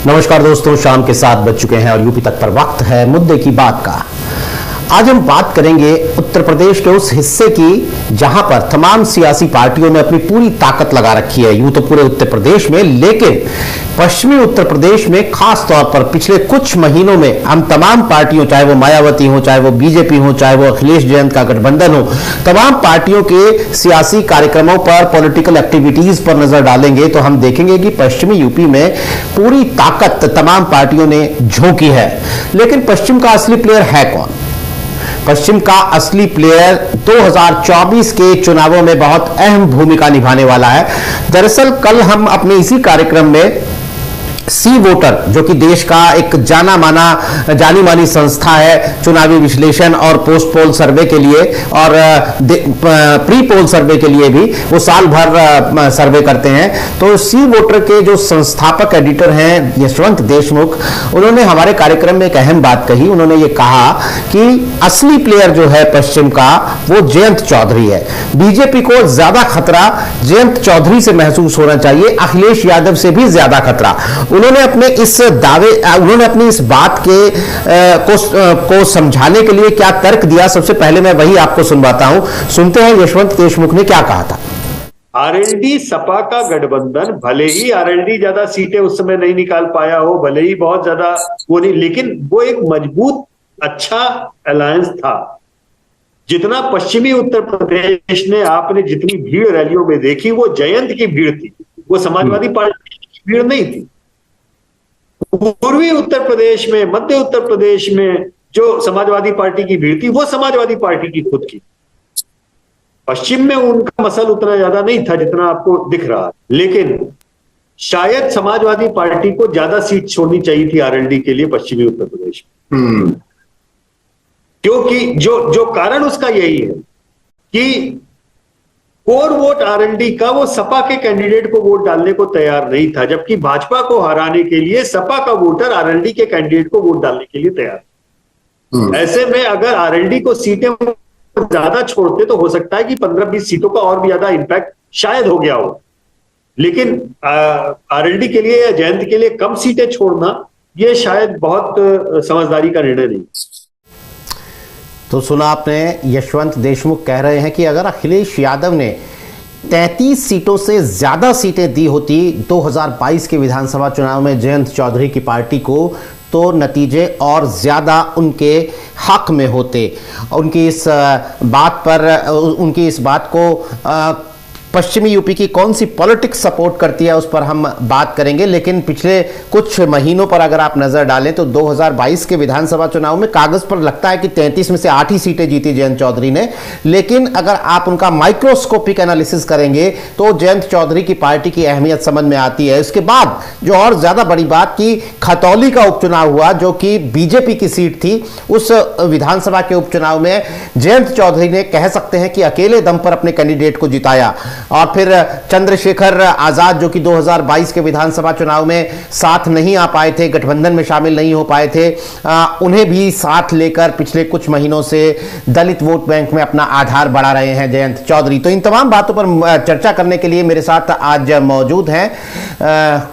नमस्कार दोस्तों, शाम के 7 बज चुके हैं और यूपी तक पर वक्त है मुद्दे की बात का। आज हम बात करेंगे उत्तर प्रदेश के उस हिस्से की जहां पर तमाम सियासी पार्टियों ने अपनी पूरी ताकत लगा रखी है, यूं तो पूरे उत्तर प्रदेश में, लेकिन पश्चिमी उत्तर प्रदेश में खास तौर पर पिछले कुछ महीनों में हम तमाम पार्टियों, चाहे वो मायावती हो, चाहे वो बीजेपी हो, चाहे वो अखिलेश जयंत का गठबंधन हो, तमाम पार्टियों के सियासी कार्यक्रमों पर, पॉलिटिकल एक्टिविटीज पर नजर डालेंगे तो हम देखेंगे कि पश्चिमी यूपी में पूरी ताकत तमाम पार्टियों ने झोंकी है। लेकिन पश्चिम का असली प्लेयर है कौन? पश्चिम का असली प्लेयर 2024 के चुनावों में बहुत अहम भूमिका निभाने वाला है। दरअसल कल हम अपने इसी कार्यक्रम में सी वोटर, जो कि देश का एक जानी मानी संस्था है चुनावी विश्लेषण और पोस्ट पोल सर्वे के लिए और प्री पोल सर्वे के लिए भी, वो साल भर सर्वे करते हैं। तो सी वोटर के जो संस्थापक एडिटर हैं यशवंत देशमुख, उन्होंने हमारे कार्यक्रम में एक अहम बात कही। उन्होंने ये कहा कि असली प्लेयर जो है पश्चिम का, वो जयंत चौधरी है। बीजेपी को ज्यादा खतरा जयंत चौधरी से महसूस होना चाहिए, अखिलेश यादव से भी ज्यादा खतरा। उन्होंने अपने इस बात को समझाने के लिए क्या तर्क दिया, सबसे पहले मैं वही आपको सुनवाता हूं। सुनते हैं यशवंत देशमुख ने क्या कहा था। आरएलडी सपा का गठबंधन, भले ही आरएलडी ज्यादा सीटें उस समय नहीं निकाल पाया हो, भले ही बहुत ज्यादा वो नहीं, लेकिन वो एक मजबूत अच्छा अलायंस था। जितना पश्चिमी उत्तर प्रदेश ने आपने जितनी भीड़ रैलियों में देखी, वो जयंत की भीड़ थी, वो समाजवादी पार्टी की भीड़ नहीं थी। पूर्वी उत्तर प्रदेश में, मध्य उत्तर प्रदेश में जो समाजवादी पार्टी की भीड़ थी, वो समाजवादी पार्टी की खुद की। पश्चिम में उनका मसल उतना ज्यादा नहीं था जितना आपको दिख रहा है, लेकिन शायद समाजवादी पार्टी को ज्यादा सीट छोड़नी चाहिए थी आरएलडी के लिए पश्चिमी उत्तर प्रदेश में। क्योंकि जो कारण उसका यही है कि कोर वोट आरएलडी का वो सपा के कैंडिडेट को वोट डालने को तैयार नहीं था, जबकि भाजपा को हराने के लिए सपा का वोटर आरएलडी के कैंडिडेट को वोट डालने के लिए तैयार। ऐसे में अगर आरएलडी को सीटें ज्यादा छोड़ते तो हो सकता है कि 15-20 सीटों का और भी ज्यादा इंपैक्ट शायद हो गया हो, लेकिन आरएलडी के लिए या जयंत के लिए कम सीटें छोड़ना ये शायद बहुत समझदारी का निर्णय नहीं। तो सुना आपने, यशवंत देशमुख कह रहे हैं कि अगर अखिलेश यादव ने 33 सीटों से ज्यादा सीटें दी होती 2022 के विधानसभा चुनाव में जयंत चौधरी की पार्टी को, तो नतीजे और ज्यादा उनके हक में होते। उनकी इस बात को पश्चिमी यूपी की कौन सी पॉलिटिक्स सपोर्ट करती है उस पर हम बात करेंगे, लेकिन पिछले कुछ महीनों पर अगर आप नजर डालें तो 2022 के विधानसभा चुनाव में कागज पर लगता है कि 33 में से 8 ही सीटें जीती जयंत चौधरी ने, लेकिन अगर आप उनका माइक्रोस्कोपिक एनालिसिस करेंगे तो जयंत चौधरी की पार्टी की अहमियत समझ में आती है। इसके बाद जो और ज्यादा बड़ी बात की खतौली का उपचुनाव हुआ, जो कि बीजेपी की सीट थी, उस विधानसभा के उपचुनाव में जयंत चौधरी ने कह सकते हैं कि अकेले दम पर अपने कैंडिडेट को जिताया। और फिर चंद्रशेखर आजाद, जो कि 2022 के विधानसभा चुनाव में साथ नहीं आ पाए थे, गठबंधन में शामिल नहीं हो पाए थे, उन्हें भी साथ लेकर पिछले कुछ महीनों से दलित वोट बैंक में अपना आधार बढ़ा रहे हैं जयंत चौधरी। तो इन तमाम बातों पर चर्चा करने के लिए मेरे साथ आज मौजूद हैं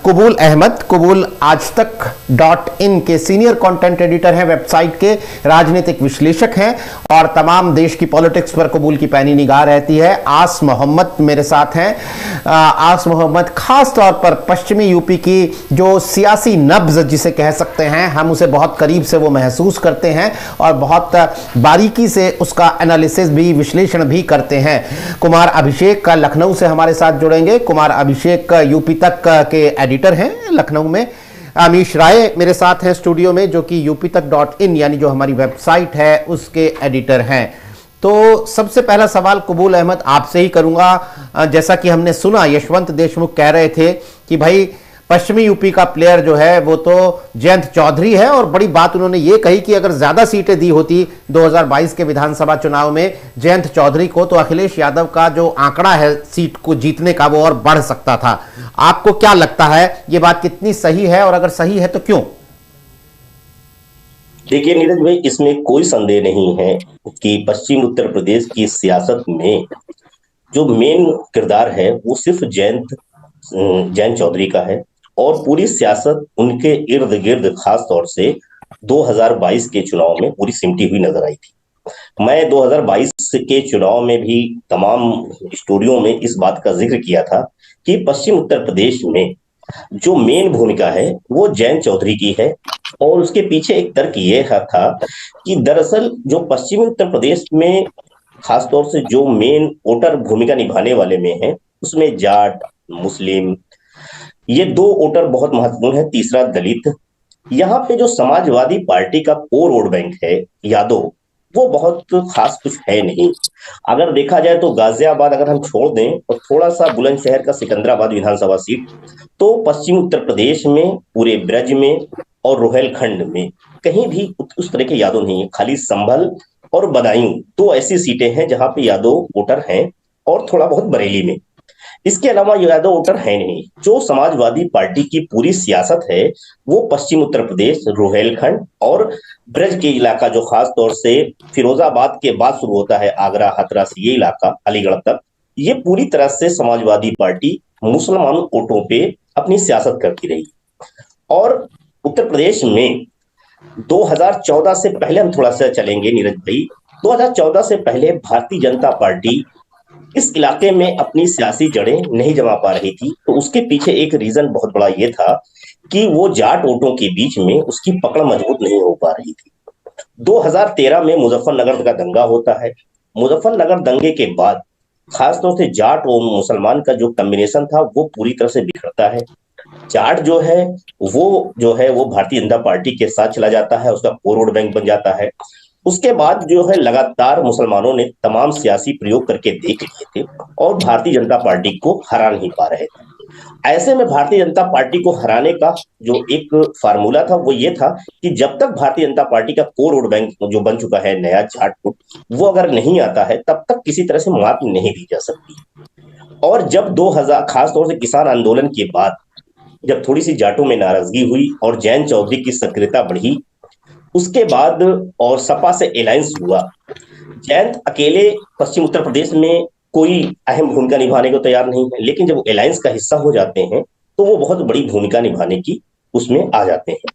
कबूल अहमद। कबूल आजतक.in के सीनियर कंटेंट एडिटर हैं, वेबसाइट के राजनीतिक विश्लेषक हैं और तमाम देश की पॉलिटिक्स पर कबूल की पैनी निगाह रहती है। आस मोहम्मद मेरे साथ हैं। आस मोहम्मद खास तौर पर पश्चिमी यूपी की जो सियासी नब्ज जिसे कह सकते हैं, हम उसे बहुत करीब से वो महसूस करते हैं और बहुत बारीकी से उसका एनालिसिस भी, विश्लेषण भी करते हैं। कुमार अभिषेक का लखनऊ से हमारे साथ जुड़ेंगे। कुमार अभिषेक यूपी तक के एडिटर हैं लखनऊ में। अमीश राय मेरे साथ हैं स्टूडियो में, जो कि यूपीतक.in यानी जो हमारी वेबसाइट है उसके एडिटर हैं। तो सबसे पहला सवाल कबूल अहमद आपसे ही करूंगा। जैसा कि हमने सुना, यशवंत देशमुख कह रहे थे कि भाई पश्चिमी यूपी का प्लेयर जो है वो तो जयंत चौधरी है, और बड़ी बात उन्होंने ये कही कि अगर ज्यादा सीटें दी होती 2022 के विधानसभा चुनाव में जयंत चौधरी को, तो अखिलेश यादव का जो आंकड़ा है सीट को जीतने का वो और बढ़ सकता था। आपको क्या लगता है, ये बात कितनी सही है, और अगर सही है तो क्यों? देखिए नीरज भाई, इसमें कोई संदेह नहीं है कि पश्चिम उत्तर प्रदेश की सियासत में जो मेन किरदार है वो सिर्फ जयंत चौधरी का है। और पूरी सियासत उनके इर्द गिर्द खास तौर से 2022 के चुनाव में पूरी सिमटी हुई नजर आई थी। मैं 2022 के चुनाव में भी तमाम स्टूडियो में इस बात का जिक्र किया था कि पश्चिम उत्तर प्रदेश में जो मेन भूमिका है वो जयंत चौधरी की है, और उसके पीछे एक तर्क ये था कि दरअसल जो पश्चिमी उत्तर प्रदेश में खासतौर से जो मेन वोटर भूमिका निभाने वाले में है, उसमें जाट, मुस्लिम, ये दो वोटर बहुत महत्वपूर्ण है, तीसरा दलित। यहाँ पे जो समाजवादी पार्टी का कोर वोट बैंक है यादव, वो बहुत खास कुछ है नहीं। अगर देखा जाए तो गाजियाबाद अगर हम छोड़ दें और थोड़ा सा बुलंदशहर का सिकंदराबाद विधानसभा सीट, तो पश्चिमी उत्तर प्रदेश में पूरे ब्रज में और रोहेलखंड में कहीं भी उस तरह के यादव नहीं है। खाली संभल और बदायूं तो ऐसी सीटें हैं जहां पे यादव वोटर हैं, और थोड़ा बहुत बरेली में। इसके अलावा यादव वोटर है नहीं। जो समाजवादी पार्टी की पूरी सियासत है वो पश्चिम उत्तर प्रदेश, रोहेलखंड और ब्रज के इलाका, जो खास तौर से फिरोजाबाद के बाद शुरू होता है, आगरा, हाथरस, ये इलाका अलीगढ़ तक, ये पूरी तरह से समाजवादी पार्टी मुसलमान वोटों पे अपनी सियासत करती रही। और उत्तर प्रदेश में 2014 से पहले हम थोड़ा सा चलेंगे नीरज भाई, 2014 से पहले भारतीय जनता पार्टी इस इलाके में अपनी सियासी जड़ें नहीं जमा पा रही थी। तो उसके पीछे एक रीजन बहुत बड़ा ये था कि वो जाट वोटों के बीच में उसकी पकड़ मजबूत नहीं हो पा रही थी। 2013 में मुजफ्फरनगर का दंगा होता है। मुजफ्फरनगर दंगे के बाद खासतौर से जाट और मुसलमान का जो कॉम्बिनेशन था वो पूरी तरह से बिखरता है। जाट जो है वो भारतीय जनता पार्टी के साथ चला जाता है, उसका कोर वोट बैंक बन जाता है। उसके बाद जो है लगातार मुसलमानों ने तमाम सियासी प्रयोग करके देख लिए थे और भारतीय जनता पार्टी को हरा नहीं पा रहे थे। ऐसे में भारतीय जनता पार्टी को हराने का जो एक फार्मूला था वो ये था कि जब तक भारतीय जनता पार्टी का कोर वोट बैंक जो बन चुका है नया जाट वोट, वो अगर नहीं आता है तब तक किसी तरह से मात नहीं दी जा सकती। और जब 2000 खासतौर से किसान आंदोलन के बाद जब थोड़ी सी जाटों में नाराजगी हुई और जयंत चौधरी की सक्रियता बढ़ी, उसके बाद और सपा से अलायंस हुआ। जयंत अकेले पश्चिम उत्तर प्रदेश में कोई अहम भूमिका निभाने को तैयार नहीं है, लेकिन जब अलायंस का हिस्सा हो जाते हैं तो वो बहुत बड़ी भूमिका निभाने की उसमें आ जाते हैं।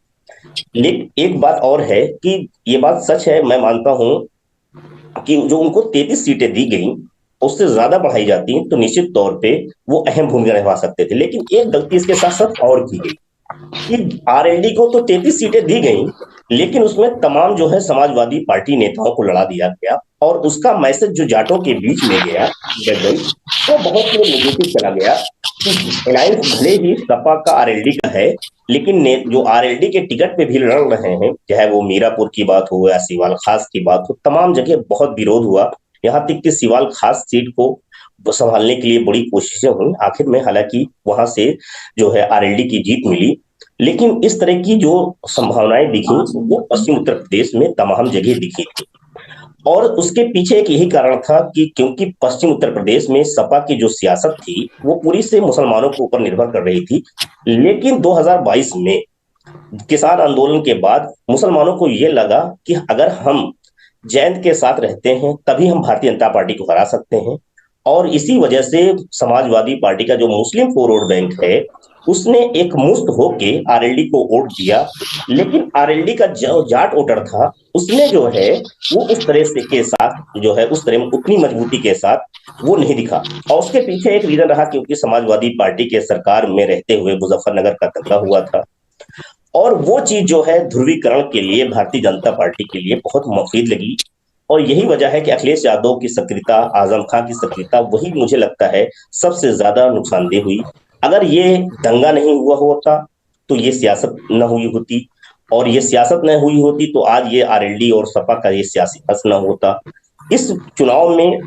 लेकिन एक बात और है कि ये बात सच है, मैं मानता हूं कि जो उनको 33 सीटें दी गई उससे ज्यादा बढ़ाई जाती तो निश्चित तौर पे वो अहम भूमिका निभा सकते थे। लेकिन एक गलती इसके साथ साथ और की गई कि आरएलडी को तो 33 सीटें दी गई, लेकिन उसमें तमाम जो है समाजवादी पार्टी नेताओं को लड़ा दिया गया, और उसका मैसेज जो जाटों के बीच में गया वो बहुत ही नेगेटिव चला गया कि अलायंस भले ही सपा का आरएलडी का है, लेकिन जो आरएलडी के टिकट पे भी लड़ रहे हैं, चाहे वो मीरापुर की बात हो या सीवाल खास की बात हो, तमाम जगह बहुत विरोध हुआ। यहाँ तक कि सीवाल खास सीट को संभालने के लिए बड़ी कोशिशें हुई, आखिर में हालांकि वहां से जो है आरएलडी की जीत मिली। लेकिन इस तरह की जो संभावनाएं दिखी वो पश्चिम उत्तर प्रदेश में तमाम जगह दिखी थी, और उसके पीछे एक यही कारण था कि क्योंकि पश्चिम उत्तर प्रदेश में सपा की जो सियासत थी वो पूरी से मुसलमानों के ऊपर निर्भर कर रही थी। लेकिन 2022 में किसान आंदोलन के बाद मुसलमानों को ये लगा कि अगर हम जयंत के साथ रहते हैं तभी हम भारतीय जनता पार्टी को हरा सकते हैं, और इसी वजह से समाजवादी पार्टी का जो मुस्लिम कोर वोट बैंक है उसने एक मुश्त होके आरएलडी को वोट दिया। लेकिन आरएलडी का जो जाट वोटर था उसने जो है वो उस तरह से के साथ जो है उस तरह उतनी मजबूती के साथ वो नहीं दिखा, और उसके पीछे एक रीजन रहा क्योंकि समाजवादी पार्टी के सरकार में रहते हुए मुजफ्फरनगर का दंगा हुआ था, और वो चीज जो है ध्रुवीकरण के लिए भारतीय जनता पार्टी के लिए बहुत मुफीद लगी। और यही वजह है कि अखिलेश यादव की सक्रियता, आजम खान की सक्रियता, वही मुझे लगता है सबसे ज्यादा नुकसानदेह हुई। अगर ये दंगा नहीं हुआ होता तो ये सियासत न हुई होती, और ये सियासत न हुई होती तो आज ये आरएलडी और सपा का ये सियासी हस न होता। इस चुनाव में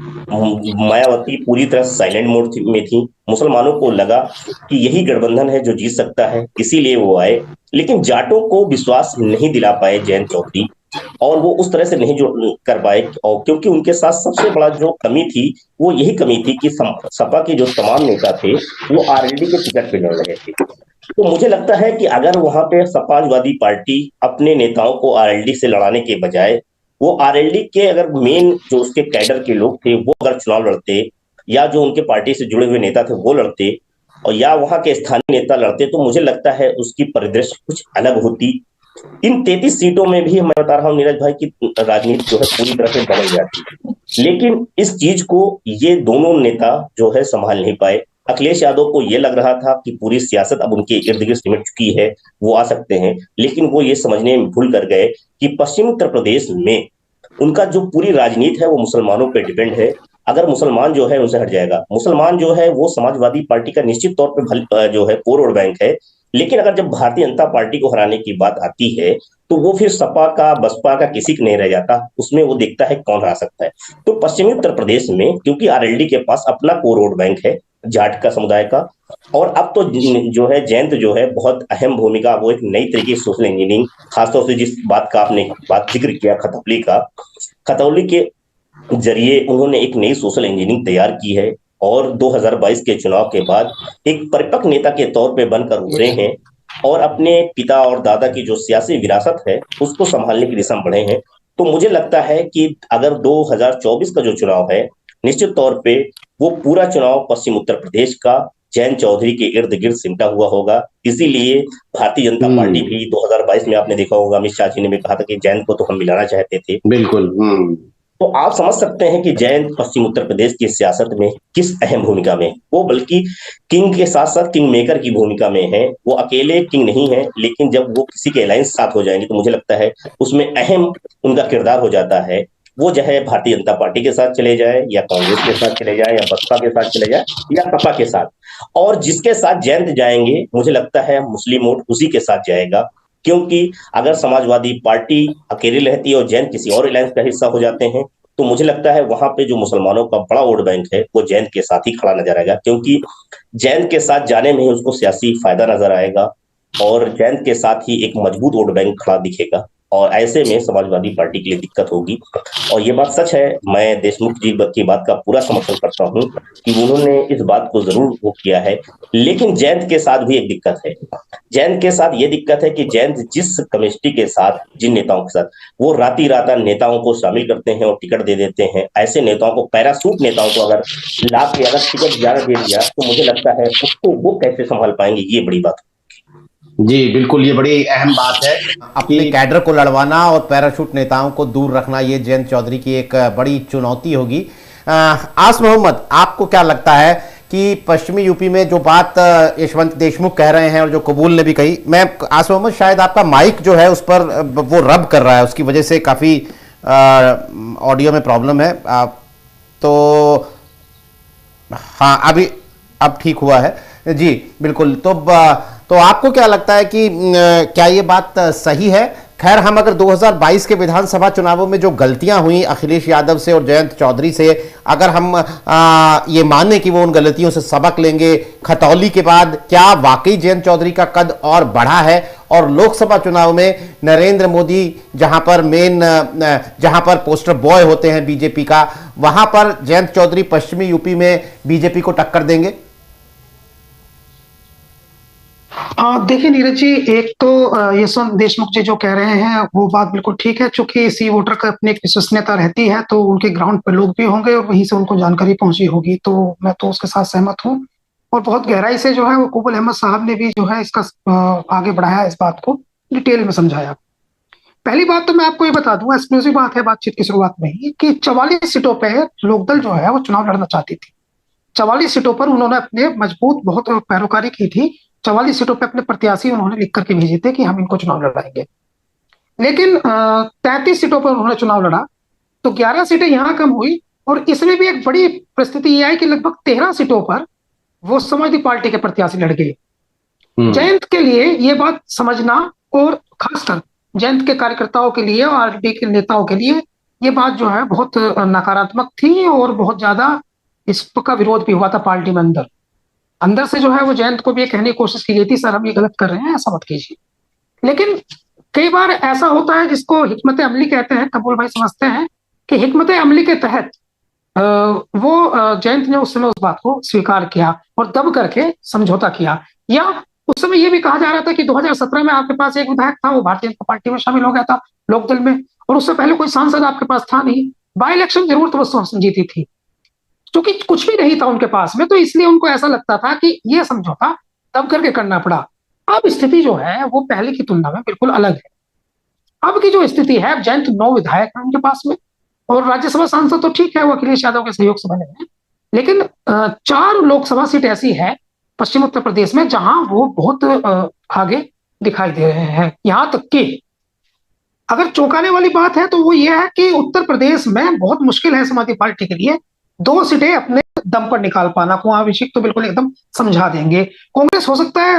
मायावती पूरी तरह साइलेंट मोड में थी। मुसलमानों को लगा कि यही गठबंधन है जो जीत सकता है, इसीलिए वो आए। लेकिन जाटों को विश्वास नहीं दिला पाए जयंत चौधरी, और वो उस तरह से नहीं जो कर पाए, और क्योंकि उनके साथ सबसे बड़ा जो कमी थी वो यही कमी थी कि सपा के जो तमाम नेता थे वो आरएलडी के टिकट पे लड़ रहे थे। तो मुझे लगता है कि अगर वहां पे समाजवादी पार्टी अपने नेताओं को आरएलडी से लड़ाने के बजाय वो आरएलडी के अगर मेन जो उसके कैडर के लोग थे वो अगर चुनाव लड़ते, या जो उनके पार्टी से जुड़े हुए नेता थे वो लड़ते, और या वहां के स्थानीय नेता लड़ते तो मुझे लगता है उसकी परिदृश्य कुछ अलग होती। इन 33 सीटों में भी मैं बता रहा हूँ नीरज भाई की राजनीति जो है पूरी तरह से बदल जाती। लेकिन इस चीज को ये दोनों नेता जो है संभाल नहीं पाए। अखिलेश यादव को ये लग रहा था कि पूरी सियासत अब उनके इर्द गिर्द सिमट चुकी है, वो आ सकते हैं, लेकिन वो ये समझने में भूल कर गए कि पश्चिमी उत्तर प्रदेश में उनका जो पूरी राजनीति है वो मुसलमानों पर डिपेंड है। अगर मुसलमान जो है उनसे हट जाएगा, मुसलमान जो है वो समाजवादी पार्टी का निश्चित तौर पर जो है कोर वोट बैंक है। लेकिन अगर जब भारतीय जनता पार्टी को हराने की बात आती है तो वो फिर सपा का बसपा का किसी का नहीं रह जाता, उसमें वो देखता है कौन हरा सकता है। तो पश्चिमी उत्तर प्रदेश में क्योंकि आरएलडी के पास अपना कोर वोट बैंक है जाट का समुदाय का, और अब तो जो है जयंत जो है बहुत अहम भूमिका, वो एक नई तरीके की सोशल इंजीनियरिंग, खासतौर से जिस बात का आपने बात जिक्र किया खतौली का, खतौली के जरिए उन्होंने एक नई सोशल इंजीनियरिंग तैयार की है और 2022 के चुनाव के बाद एक परिपक्व नेता के तौर पे बनकर उभरे हैं और अपने पिता और दादा की जो सियासी विरासत है उसको संभालने की दिशा में बढ़े हैं। तो मुझे लगता है कि अगर 2024 का जो चुनाव है निश्चित तौर पे वो पूरा चुनाव पश्चिम उत्तर प्रदेश का जयंत चौधरी के इर्द गिर्द सिमटा हुआ होगा। इसीलिए भारतीय जनता पार्टी भी 2022 में आपने देखा होगा अमित शाह जी ने भी कहा था कि जयंत को तो हम मिलाना चाहते थे। बिल्कुल। तो आप समझ सकते हैं कि जयंत पश्चिम उत्तर प्रदेश की सियासत में किस अहम भूमिका में, वो बल्कि किंग के साथ साथ किंग मेकर की भूमिका में है। वो अकेले किंग नहीं है, लेकिन जब वो किसी के अलायंस साथ हो जाएंगे तो मुझे लगता है उसमें अहम उनका किरदार हो जाता है। वो जो है भारतीय जनता पार्टी के साथ चले जाए या कांग्रेस के साथ चले जाए या बसपा के साथ चले जाए या सपा के साथ, और जिसके साथ जयंत जाएंगे मुझे लगता है मुस्लिम वोट उसी के साथ जाएगा। क्योंकि अगर समाजवादी पार्टी अकेली रहती है और जैन किसी और अलायंस का हिस्सा हो जाते हैं तो मुझे लगता है वहां पे जो मुसलमानों का बड़ा वोट बैंक है वो जैन के साथ ही खड़ा नजर आएगा, क्योंकि जैन के साथ जाने में ही उसको सियासी फायदा नजर आएगा और जैन के साथ ही एक मजबूत वोट बैंक खड़ा दिखेगा। और ऐसे में समाजवादी पार्टी के लिए दिक्कत होगी। और ये बात सच है, मैं देशमुख जी की बात का पूरा समर्थन करता हूं कि उन्होंने इस बात को जरूर वो किया है। लेकिन जयंत के साथ भी एक दिक्कत है। जयंत के साथ ये दिक्कत है कि जयंत जिस कमिस्ट्री के साथ, जिन नेताओं के साथ वो राती राता नेताओं को शामिल करते हैं और टिकट दे देते हैं, ऐसे नेताओं को, पैरासूट नेताओं को अगर ला के अगर टिकट ज्यादा दे दिया तो मुझे लगता है उसको वो कैसे संभाल पाएंगे, ये बड़ी बात। जी बिल्कुल, ये बड़ी अहम बात है। अपने कैडर को लड़वाना और पैराशूट नेताओं को दूर रखना, ये जयंत चौधरी की एक बड़ी चुनौती होगी। आस मोहम्मद, आपको क्या लगता है कि पश्चिमी यूपी में जो बात यशवंत देशमुख कह रहे हैं और जो कबूल ने भी कही, मैं आस मोहम्मद शायद आपका माइक जो है उस पर वो रब कर रहा है, उसकी वजह से काफी ऑडियो में प्रॉब्लम है। तो हाँ, अभी अब ठीक हुआ है जी, बिल्कुल। तो आपको क्या लगता है कि क्या ये बात सही है? खैर, हम अगर 2022 के विधानसभा चुनावों में जो गलतियां हुई अखिलेश यादव से और जयंत चौधरी से, अगर हम ये माने कि वो उन गलतियों से सबक लेंगे, खतौली के बाद क्या वाकई जयंत चौधरी का कद और बढ़ा है? और लोकसभा चुनाव में नरेंद्र मोदी जहां पर पोस्टर बॉय होते हैं बीजेपी का, वहां पर जयंत चौधरी पश्चिमी यूपी में बीजेपी को टक्कर देंगे? देखिए नीरज जी, एक तो यशवंत देशमुख जी जो कह रहे हैं वो बात बिल्कुल ठीक है। चूंकि सी वोटर का अपनी एक विश्वसनीयता रहती है तो उनके ग्राउंड पे लोग भी होंगे और वहीं से उनको जानकारी पहुंची होगी, तो मैं तो उसके साथ सहमत हूं। और बहुत गहराई से जो है वो कुबल अहमद साहब ने भी जो है इसका आगे बढ़ाया, इस बात को डिटेल में समझाया। पहली बात तो मैं आपको ये बता दूंगा, एक्सक्लूसिव बात है बातचीत की शुरुआत में ही, कि 44 सीटों पर लोकदल जो है वो चुनाव लड़ना चाहती थी। 44 सीटों पर उन्होंने अपने मजबूत बहुत पैरोकारी की थी। 44 सीटों पे अपने प्रत्याशी उन्होंने लिख करके भेजे थे कि हम इनको चुनाव लड़ाएंगे। लेकिन 33 सीटों पर उन्होंने चुनाव लड़ा तो 11 सीटें यहां कम हुई। और इसमें भी एक बड़ी परिस्थिति यह आई कि लगभग 13 सीटों पर वो समाजवादी पार्टी के प्रत्याशी लड़ गए। जयंत के लिए ये बात समझना, और खासकर जयंत के कार्यकर्ताओं के लिए और आरएलडी के नेताओं के लिए ये बात जो है बहुत नकारात्मक थी और बहुत ज्यादा इसका विरोध भी हुआ था पार्टी में। अंदर से जो है वो जयंत को भी कहने की कोशिश की गई थी, सर हम ये गलत कर रहे हैं, ऐसा मत कीजिए। लेकिन कई बार ऐसा होता है जिसको हिकमत अमली कहते हैं, कबूल भाई समझते हैं कि हिकमत अमली के तहत वो जयंत ने उस समय उस बात को स्वीकार किया और दब करके समझौता किया। या उस समय ये भी कहा जा रहा था कि 2017 में आपके पास एक विधायक था, वो भारतीय जनता पार्टी में शामिल हो गया था लोकदल में, और उससे पहले कोई सांसद आपके पास था नहीं। बाई इलेक्शन जरूर तो वो जीती थी। क्योंकि कुछ भी नहीं था उनके पास में, तो इसलिए उनको ऐसा लगता था कि ये समझौता तब करके करना पड़ा। अब स्थिति जो है वो पहले की तुलना में बिल्कुल अलग है। अब की जो स्थिति है, जयंत 9 विधायक हैं उनके पास में, और राज्यसभा सांसद तो ठीक है, वो अखिलेश यादव के सहयोग से बने हैं, लेकिन 4 लोकसभा सीट ऐसी है पश्चिम उत्तर प्रदेश में जहां वो बहुत आगे दिखाई दे रहे हैं। यहां तक कि अगर चौंकाने वाली बात है तो वो ये है कि उत्तर प्रदेश में बहुत मुश्किल है समाजवादी पार्टी के लिए 2 सीटें अपने दम पर निकाल पाना। कुआं अभिषेक तो बिल्कुल एकदम समझा देंगे। कांग्रेस हो सकता है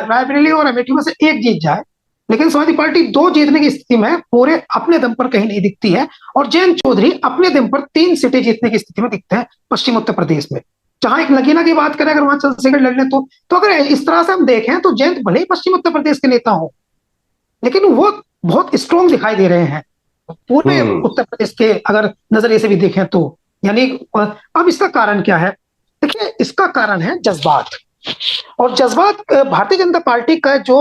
रायबरेली और अमेठी में से एक जीत जाए, लेकिन समाजवादी पार्टी 2 जीतने की स्थिति में पूरे अपने दम पर कहीं नहीं दिखती है। और जयंत चौधरी अपने दम पर 3 सीटें जीतने की स्थिति में दिखते हैं पश्चिम उत्तर प्रदेश में। जहां एक नगीना की बात करें, अगर वहां चंद्रशेखर लड़ लें तो अगर इस तरह से हम देखें तो जयंत भले ही पश्चिम उत्तर प्रदेश के नेता हो, लेकिन वो बहुत स्ट्रॉन्ग दिखाई दे रहे हैं पूरे उत्तर प्रदेश के अगर नजरिए से भी देखें तो। यानी अब इसका कारण क्या है? देखिए, इसका कारण है जज्बात। और जज्बात भारतीय जनता पार्टी का जो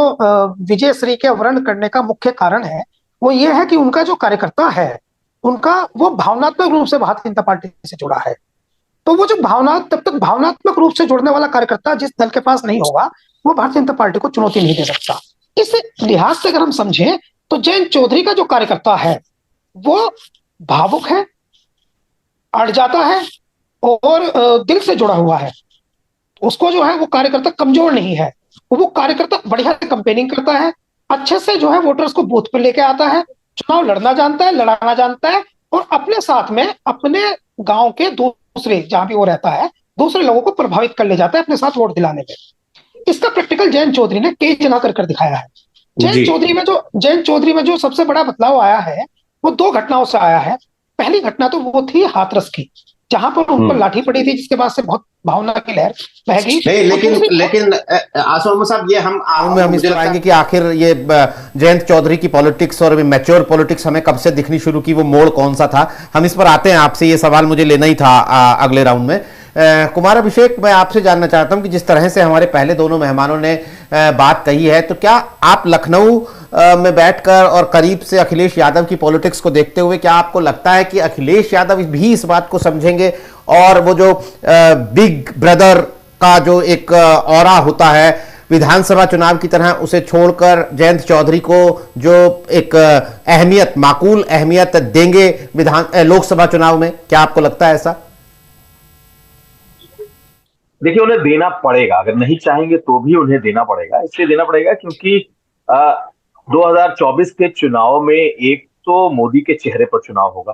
विजय श्री के अवरण करने का मुख्य कारण है वो ये है कि उनका जो कार्यकर्ता है उनका वो भावनात्मक रूप से भारतीय जनता पार्टी से जुड़ा है। तो वो जो तब तक भावनात्मक रूप से जुड़ने वाला कार्यकर्ता जिस दल के पास नहीं होगा वो भारतीय जनता पार्टी को चुनौती नहीं दे सकता। इस लिहाज से अगर हम समझें तो जयंत चौधरी का जो कार्यकर्ता है वो भावुक है, अड़ जाता है और दिल से जुड़ा हुआ है। उसको जो है वो कार्यकर्ता कमजोर नहीं है, वो कार्यकर्ता बढ़िया से कंपेनिंग करता है, अच्छे से जो है वोटर्स को बूथ पर लेके आता है, चुनाव लड़ना जानता है, लड़ाना जानता है, और अपने साथ में अपने गांव के दूसरे जहां भी वो रहता है दूसरे लोगों को प्रभावित कर ले जाता है अपने साथ वोट दिलाने में। इसका प्रैक्टिकल जयंत चौधरी ने कई जगह कर दिखाया है। जयंत चौधरी में जो सबसे बड़ा बदलाव आया है वो 2 घटनाओं से आया है। पहली घटना तो वो थी हाथरस की, जहां पर उन पर लाठी पड़ी थी, जिसके बाद से बहुत भावना की लहर बह गई। नहीं, लेकिन आसम मोहम्मद साहब, ये हम इस पाएंगे कि आखिर ये जयंत चौधरी की पॉलिटिक्स और मैच्योर पॉलिटिक्स हमें कब से दिखनी शुरू की, वो मोड़ कौन सा था, हम इस पर आते हैं। आपसे ये सवाल मुझे लेना ही था अगले राउंड में। कुमार अभिषेक, मैं आपसे जानना चाहता हूं कि जिस तरह से हमारे पहले दोनों मेहमानों ने बात कही है, तो क्या आप लखनऊ में बैठकर और करीब से अखिलेश यादव की पॉलिटिक्स को देखते हुए क्या आपको लगता है कि अखिलेश यादव भी इस बात को समझेंगे और वो जो बिग ब्रदर का जो एक ऑरा होता है विधानसभा चुनाव की तरह उसे छोड़कर जयंत चौधरी को जो एक अहमियत, माकूल अहमियत देंगे लोकसभा चुनाव में? क्या आपको लगता है ऐसा? देखिए, उन्हें देना पड़ेगा, अगर नहीं चाहेंगे तो भी उन्हें देना पड़ेगा। इसलिए देना पड़ेगा क्योंकि 2024 के चुनाव में एक तो मोदी के चेहरे पर चुनाव होगा,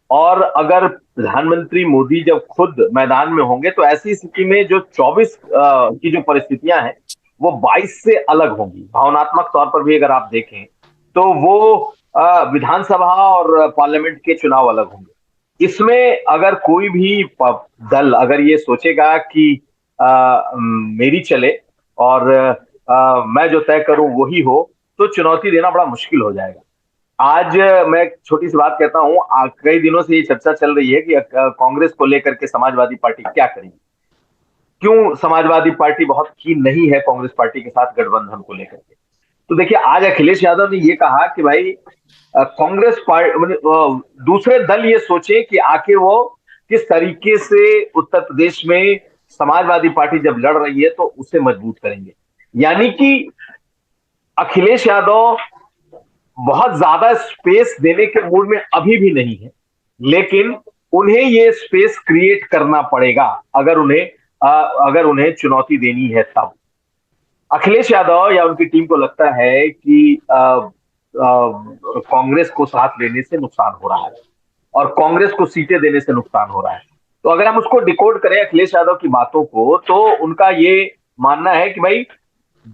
और अगर प्रधानमंत्री मोदी जब खुद मैदान में होंगे तो ऐसी स्थिति में जो 24 की जो परिस्थितियां हैं वो 22 से अलग होंगी। भावनात्मक तौर पर भी अगर आप देखें तो वो विधानसभा और पार्लियामेंट के चुनाव अलग होंगे। इसमें अगर कोई भी दल अगर ये सोचेगा कि मेरी चले और मैं जो तय करूं वही हो, तो चुनौती देना बड़ा मुश्किल हो जाएगा। आज मैं छोटी सी बात कहता हूं, कई दिनों से ये चर्चा चल रही है कि कांग्रेस को लेकर के समाजवादी पार्टी क्या करेगी, क्यों समाजवादी पार्टी बहुत कीन नहीं है कांग्रेस पार्टी के साथ गठबंधन को लेकर के। तो देखिए, आज अखिलेश यादव ने ये कहा कि भाई कांग्रेस पार्टी, दूसरे दल ये सोचे कि आखिर वो किस तरीके से उत्तर प्रदेश में समाजवादी पार्टी जब लड़ रही है तो उसे मजबूत करेंगे। यानी कि अखिलेश यादव बहुत ज्यादा स्पेस देने के मूड में अभी भी नहीं है, लेकिन उन्हें ये स्पेस क्रिएट करना पड़ेगा अगर उन्हें चुनौती देनी है तब। अखिलेश यादव या उनकी टीम को लगता है कि कांग्रेस को साथ लेने से नुकसान हो रहा है और कांग्रेस को सीटें देने से नुकसान हो रहा है। तो अगर हम उसको डिकोड करें अखिलेश यादव की बातों को, तो उनका ये मानना है कि भाई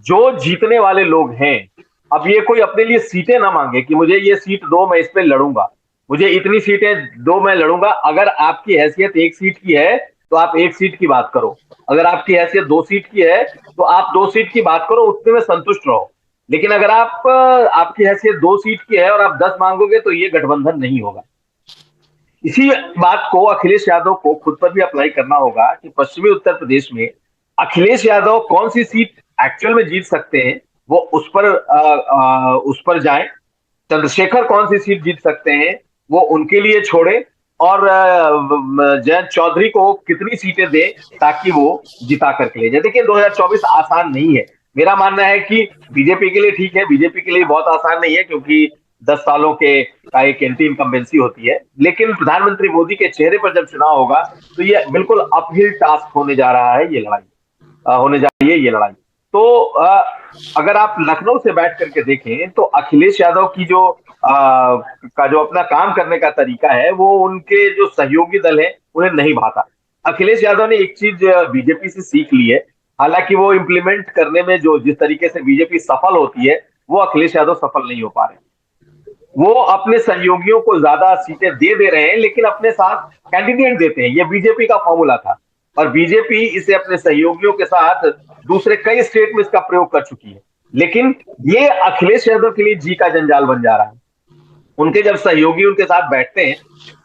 जो जीतने वाले लोग हैं, अब ये कोई अपने लिए सीटें ना मांगे कि मुझे ये सीट दो, मैं इस पे लड़ूंगा, मुझे इतनी सीटें दो, मैं लड़ूंगा। अगर आपकी हैसियत 1 सीट की है तो आप 1 सीट की बात करो, अगर आपकी हैसियत 2 सीट की है तो आप 2 सीट की बात करो, उतने में संतुष्ट रहो। लेकिन अगर आपकी हैसियत 2 सीट की है और आप 10 मांगोगे तो ये गठबंधन नहीं होगा। इसी बात को अखिलेश यादव को खुद पर भी अप्लाई करना होगा कि पश्चिमी उत्तर प्रदेश में अखिलेश यादव कौन सी सीट एक्चुअल में जीत सकते हैं, वो उस पर जाएं। चंद्रशेखर कौन सी सीट जीत सकते हैं वो उनके लिए छोड़े, और जयंत चौधरी को कितनी सीटें दे ताकि वो जिता करके ले जाए। देखिए 2024 आसान नहीं है। मेरा मानना है कि बीजेपी के लिए ठीक है, बीजेपी के लिए बहुत आसान नहीं है क्योंकि 10 सालों के का एक एंटी इनकम्बेंसी होती है, लेकिन प्रधानमंत्री मोदी के चेहरे पर जब चुनाव होगा तो ये बिल्कुल अपहिल टास्क होने जा रहा है, ये लड़ाई होने जा रही है ये लड़ाई। तो अगर आप लखनऊ से बैठ करके देखें तो अखिलेश यादव की जो अपना काम करने का तरीका है वो उनके जो सहयोगी दल है उन्हें नहीं भाता। अखिलेश यादव ने एक चीज बीजेपी से सीख ली है, हालांकि वो इम्प्लीमेंट करने में जो जिस तरीके से बीजेपी सफल होती है वो अखिलेश यादव सफल नहीं हो पा रहे। वो अपने सहयोगियों को ज्यादा सीटें दे रहे हैं लेकिन अपने साथ कैंडिडेट देते हैं, ये बीजेपी का फॉर्मूला था और बीजेपी इसे अपने सहयोगियों के साथ दूसरे कई स्टेट में इसका प्रयोग कर चुकी है। लेकिन ये अखिलेश यादव के लिए जी का जंजाल बन जा रहा है। उनके जब सहयोगी उनके साथ बैठते हैं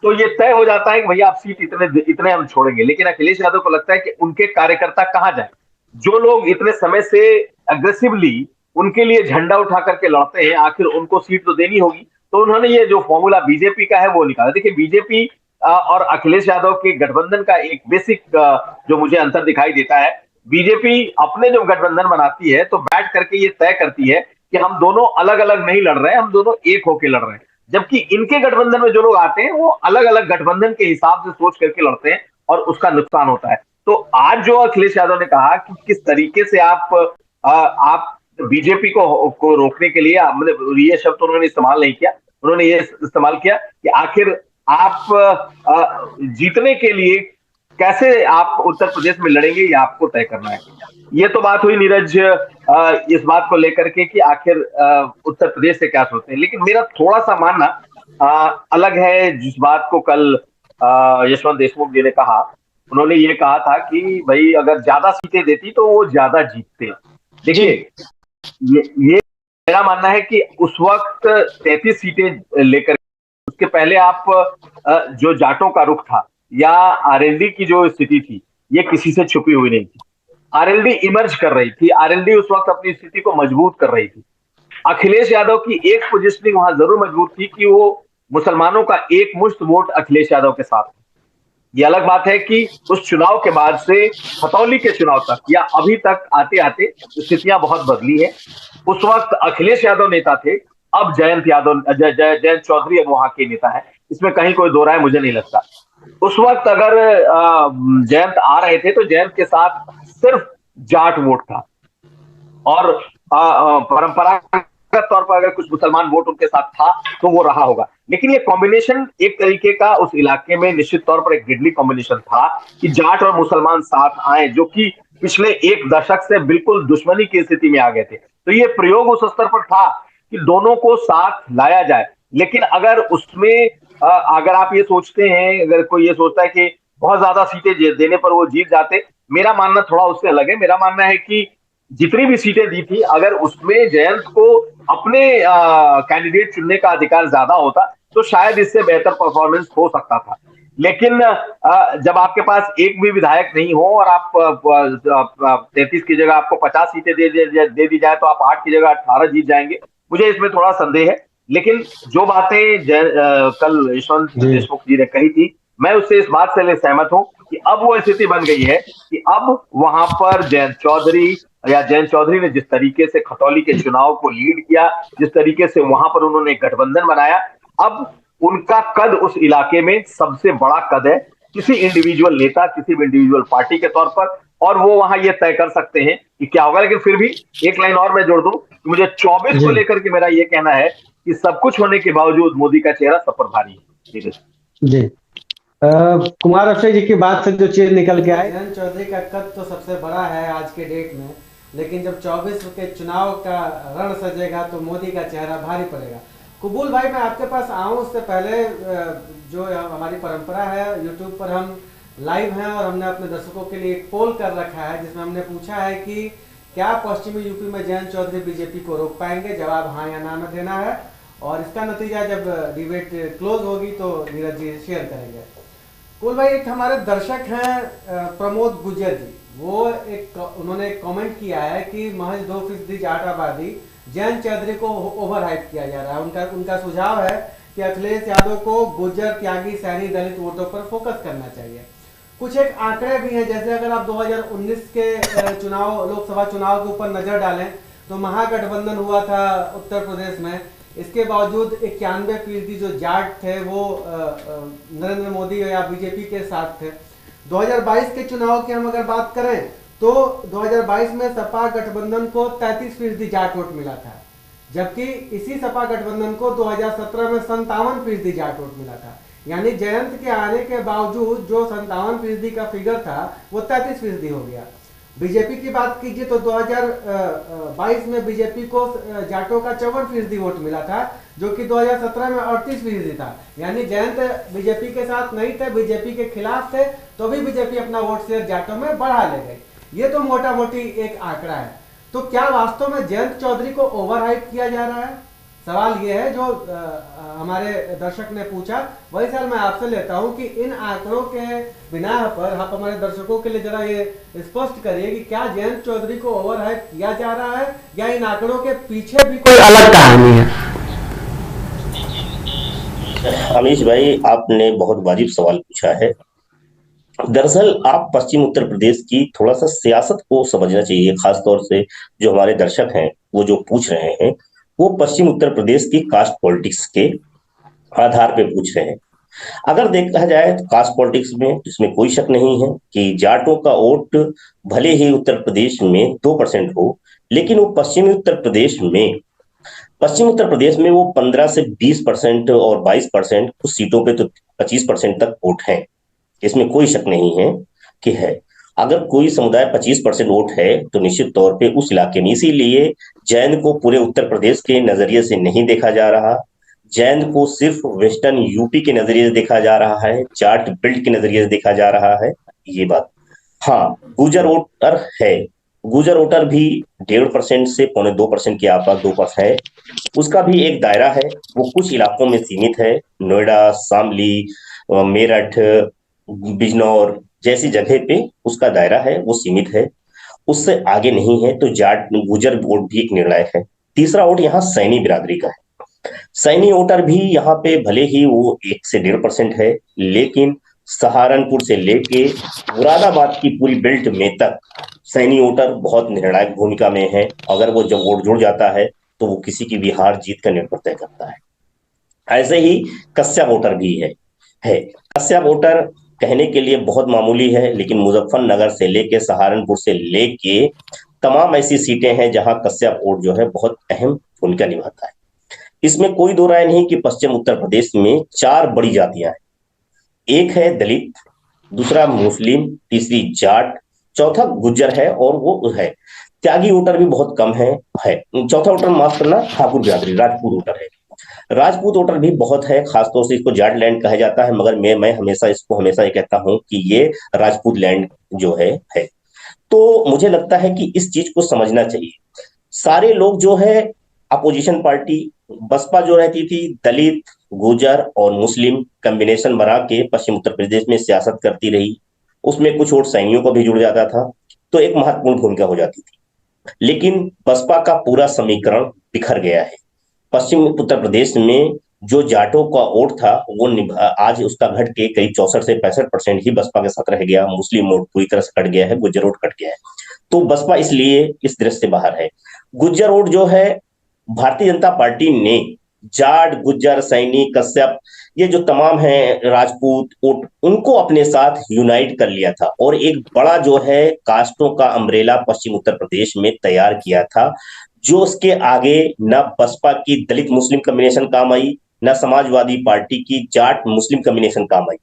तो ये तय हो जाता है कि भैया आप सीट इतने हम छोड़ेंगे, लेकिन अखिलेश यादव को लगता है कि उनके कार्यकर्ता कहां जाए, जो लोग इतने समय से अग्रेसिवली उनके लिए झंडा उठा करके लड़ते हैं, आखिर उनको सीट तो देनी होगी। तो उन्होंने ये जो फॉर्मूला बीजेपी का है वो निकाला। देखिए बीजेपी और अखिलेश यादव के गठबंधन का एक बेसिक जो मुझे अंतर दिखाई देता है, बीजेपी अपने जब गठबंधन बनाती है तो बैठ करके ये तय करती है कि हम दोनों अलग अलग नहीं लड़ रहे हैं, हम दोनों एक होके लड़ रहे हैं। जबकि इनके गठबंधन में जो लोग आते हैं वो अलग अलग गठबंधन के हिसाब से सोच करके लड़ते हैं और उसका नुकसान होता है। तो आज जो अखिलेश यादव ने कहा कि किस तरीके से आप बीजेपी को रोकने के लिए, ये शब्द तो उन्होंने इस्तेमाल नहीं किया, उन्होंने ये इस्तेमाल किया कि आखिर आप जीतने के लिए कैसे आप उत्तर प्रदेश में लड़ेंगे ये आपको तय करना है। ये तो बात हुई नीरज इस बात को लेकर के कि आखिर उत्तर प्रदेश से क्या सोचते हैं, लेकिन मेरा थोड़ा सा मानना अलग है। जिस बात को कल यशवंत देशमुख जी ने कहा, उन्होंने ये कहा था कि भाई अगर ज्यादा सीटें देती तो वो ज्यादा जीतते। देखिए ये मेरा मानना है कि उस वक्त 33 सीटें लेकर, उसके पहले आप जो जाटों का रुख था या आरएलडी की जो स्थिति थी ये किसी से छुपी हुई नहीं थी। आरएलडी इमर्ज कर रही थी, आरएलडी उस वक्त अपनी स्थिति को मजबूत कर रही थी। अखिलेश यादव की एक पोजीशनिंग वहां जरूर मजबूत थी कि वो मुसलमानों का एक मुश्त वोट अखिलेश यादव के साथ है। ये अलग बात है कि उस चुनाव के बाद से खतौली के चुनाव तक या अभी तक आते आते स्थितियां बहुत बदली है। उस वक्त अखिलेश यादव नेता थे, अब जयंत चौधरी अब वहां के नेता है, इसमें कहीं कोई दो राय मुझे नहीं लगता। उस वक्त अगर जयंत आ रहे थे तो जयंत के साथ सिर्फ जाट वोट था और परंपरागत तौर पर अगर कुछ मुसलमान वोट उनके साथ था तो वो रहा होगा। लेकिन ये कॉम्बिनेशन एक तरीके का उस इलाके में निश्चित तौर पर एक डिडली कॉम्बिनेशन था कि जाट और मुसलमान साथ आए, जो कि पिछले एक दशक से बिल्कुल दुश्मनी की स्थिति में आ गए थे। तो ये प्रयोग उस स्तर पर था कि दोनों को साथ लाया जाए। लेकिन अगर उसमें अगर आप ये सोचते हैं, अगर कोई ये सोचता है कि बहुत ज्यादा सीटें देने पर वो जीत जाते, मेरा मानना थोड़ा उससे अलग है। मेरा मानना है कि जितनी भी सीटें दी थी, अगर उसमें जयंत को अपने कैंडिडेट चुनने का अधिकार ज्यादा होता तो शायद इससे बेहतर परफॉर्मेंस हो सकता था। लेकिन जब आपके पास एक भी विधायक नहीं हो और आप 33 की जगह आपको 50 सीटें दे दी जाए तो आप 8 की जगह 18 जीत जाएंगे, मुझे इसमें थोड़ा संदेह है। लेकिन जो बातें कल यशवंत देशमुख जी ने कही थी, मैं उससे इस बात से सहमत हूं कि अब वो स्थिति बन गई है कि अब वहां पर जयंत चौधरी ने जिस तरीके से खतौली के चुनाव को लीड किया, जिस तरीके से वहां पर उन्होंने गठबंधन बनाया, अब उनका कद उस इलाके में सबसे बड़ा कद है किसी इंडिविजुअल नेता, किसी भी इंडिविजुअल पार्टी के तौर पर, और वो वहां ये तय कर सकते हैं कि क्या होगा। लेकिन फिर भी एक लाइन और मैं जोड़ दूं, मुझे 24 को लेकर के मेरा ये कहना है कि सब कुछ होने के बावजूद मोदी का चेहरा सब पर भारी है। जी कुमार अक्षय जी की बात से जो चीज निकल के आए, जयंत चौधरी का कद तो सबसे बड़ा है आज के डेट में, लेकिन जब 24 के चुनाव का रण सजेगा तो मोदी का चेहरा भारी पड़ेगा। कुबूल भाई, मैं आपके पास आऊं उससे पहले जो हमारी परंपरा है, यूट्यूब पर हम लाइव हैं और हमने अपने दर्शकों के लिए एक पोल कर रखा है जिसमें हमने पूछा है कि क्या पश्चिमी यूपी में जयंत चौधरी बीजेपी को रोक पाएंगे। जवाब हाँ या ना में देना है और इसका नतीजा जब डिबेट क्लोज होगी तो नीरज जी शेयर करेंगे। कुल भाई, एक हमारे दर्शक हैं प्रमोद गुजर जी, वो उन्होंने एक कमेंट किया है कि महज 2% जाट आबादी जयंत चौधरी को ओवर हाइप किया जा रहा है। उनका सुझाव है कि अखिलेश यादव को गुर्जर, त्यागी, सैनी, दलित वोटों पर फोकस करना चाहिए। कुछ एक आंकड़े भी हैं, जैसे अगर आप 2019 के चुनाव, लोकसभा चुनाव के ऊपर नजर डालें तो महागठबंधन हुआ था उत्तर प्रदेश में। इसके बावजूद 91% जो जाट थे वो नरेंद्र मोदी या बीजेपी के साथ थे। 2022 के चुनाव की हम अगर बात करें तो 2022 में सपा गठबंधन को 33% जाट वोट मिला था, जबकि इसी सपा गठबंधन को 2017 में 57% जाट वोट मिला था। यानी जयंत के आने के बावजूद जो 57% का फिगर था वो 33% हो गया। बीजेपी की बात कीजिए तो 2022 में बीजेपी को जाटों का 54% वोट मिला था, जो कि 2017 में 38% था। यानी जयंत बीजेपी के साथ नहीं थे, बीजेपी के खिलाफ थे, तो भी बीजेपी अपना वोट शेयर जाटों में बढ़ा ले गई। ये तो मोटा मोटी एक आंकड़ा है। तो क्या वास्तव में जयंत चौधरी को ओवरहाइप किया जा रहा है? सवाल ये है जो हमारे दर्शक ने पूछा। वही सवाल मैं आपसे लेता हूं कि इन आंकड़ों के बिना पर आप हमारे दर्शकों के लिए जरा ये स्पष्ट करिए कि क्या जयंत चौधरी को ओवरहाइप किया जा रहा है या इन आंकड़ों के पीछे भी कोई अलग कहानी है? अमीश भाई, आपने बहुत वाजिब सवाल पूछा है। दरअसल आप पश्चिम उत्तर प्रदेश की थोड़ा सा सियासत को समझना चाहिए, खासतौर से जो हमारे दर्शक हैं वो जो पूछ रहे हैं वो पश्चिम उत्तर प्रदेश की कास्ट पॉलिटिक्स के आधार पे पूछ रहे हैं। अगर देखा जाए तो कास्ट पॉलिटिक्स में इसमें कोई शक नहीं है कि जाटों का वोट भले ही उत्तर प्रदेश में 2% हो, लेकिन वो पश्चिम उत्तर प्रदेश में वो 15 से 20% और 22%, कुछ सीटों पे तो 25% तक वोट है। इसमें कोई शक नहीं है कि है। अगर कोई समुदाय 25% वोट है तो निश्चित तौर पे उस इलाके में, इसीलिए जैन को पूरे उत्तर प्रदेश के नजरिए से नहीं देखा जा रहा, जैन को सिर्फ वेस्टर्न यूपी के नजरिए से देखा जा रहा है, जाट बेल्ट के नजरिए से देखा जा रहा है। ये बात हाँ, गुर्जर वोटर है। गुर्जर वोटर भी 1.5% से 2.25% के आसपास 2% है। उसका भी एक दायरा है, वो कुछ इलाकों में सीमित है। नोएडा, शामली, मेरठ, बिजनौर जैसी जगह पे उसका दायरा है, वो सीमित है, उससे आगे नहीं है। तो जाट गुर्जर वोट भी एक निर्णायक है। तीसरा वोट यहाँ सैनी बिरादरी का है। सैनी वोटर भी यहाँ पे भले ही वो 1 से 1.5% है, लेकिन सहारनपुर से लेके मुरादाबाद की पूरी बेल्ट में तक सैनी वोटर बहुत निर्णायक भूमिका में है। अगर वो जब वोट जुड़ जाता है तो वो किसी की भी हार जीत का निर्णय तय करता है। ऐसे ही कस्या वोटर भी है। कस्या वोटर कहने के लिए बहुत मामूली है, लेकिन मुजफ्फरनगर से लेके सहारनपुर से लेके तमाम ऐसी सीटें हैं जहां कस्या वोट जो है बहुत अहम भूमिका निभाता है। इसमें कोई दो राय नहीं कि पश्चिम उत्तर प्रदेश में 4 बड़ी जातियां हैं। एक है दलित, दूसरा मुस्लिम, तीसरी जाट, चौथा गुर्जर है, और वो है त्यागी वोटर भी बहुत कम है। चौथा वोटर माफ करना, ठाकुर बिरादरी, राजपूत वोटर है। राजपूत वोटर भी बहुत है, खासतौर से इसको जाट लैंड कहा जाता है, मगर मैं हमेशा ये कहता हूं कि ये राजपूत लैंड जो है। तो मुझे लगता है कि इस चीज को समझना चाहिए। सारे लोग जो है अपोजिशन पार्टी बसपा जो रहती थी, दलित, गुर्जर और मुस्लिम कॉम्बिनेशन बना के पश्चिम उत्तर प्रदेश में सियासत करती रही। उसमें कुछ वोट सैनियों को भी जुड़ जाता था, तो एक महत्वपूर्ण भूमिका हो जाती थी। लेकिन बसपा का पूरा समीकरण बिखर गया है। पश्चिम उत्तर प्रदेश में जो जाटों का वोट था वो आज उसका घट के करीब 64 से 65% ही बसपा के साथ रह गया। मुस्लिम वोट पूरी तरह से कट गया है, गुर्जर वोट कट गया है। तो बसपा इसलिए इस दृश्य से बाहर है। गुर्जर वोट जो है, भारतीय जनता पार्टी ने जाट, गुर्जर, सैनी, कश्यप, ये जो तमाम हैं राजपूत वोट, उनको अपने साथ यूनाइट कर लिया था और एक बड़ा जो है कास्टों का अम्ब्रेला पश्चिम उत्तर प्रदेश में तैयार किया था, जो उसके आगे न बसपा की दलित मुस्लिम कॉम्बिनेशन काम आई, न समाजवादी पार्टी की जाट मुस्लिम कॉम्बिनेशन काम आई।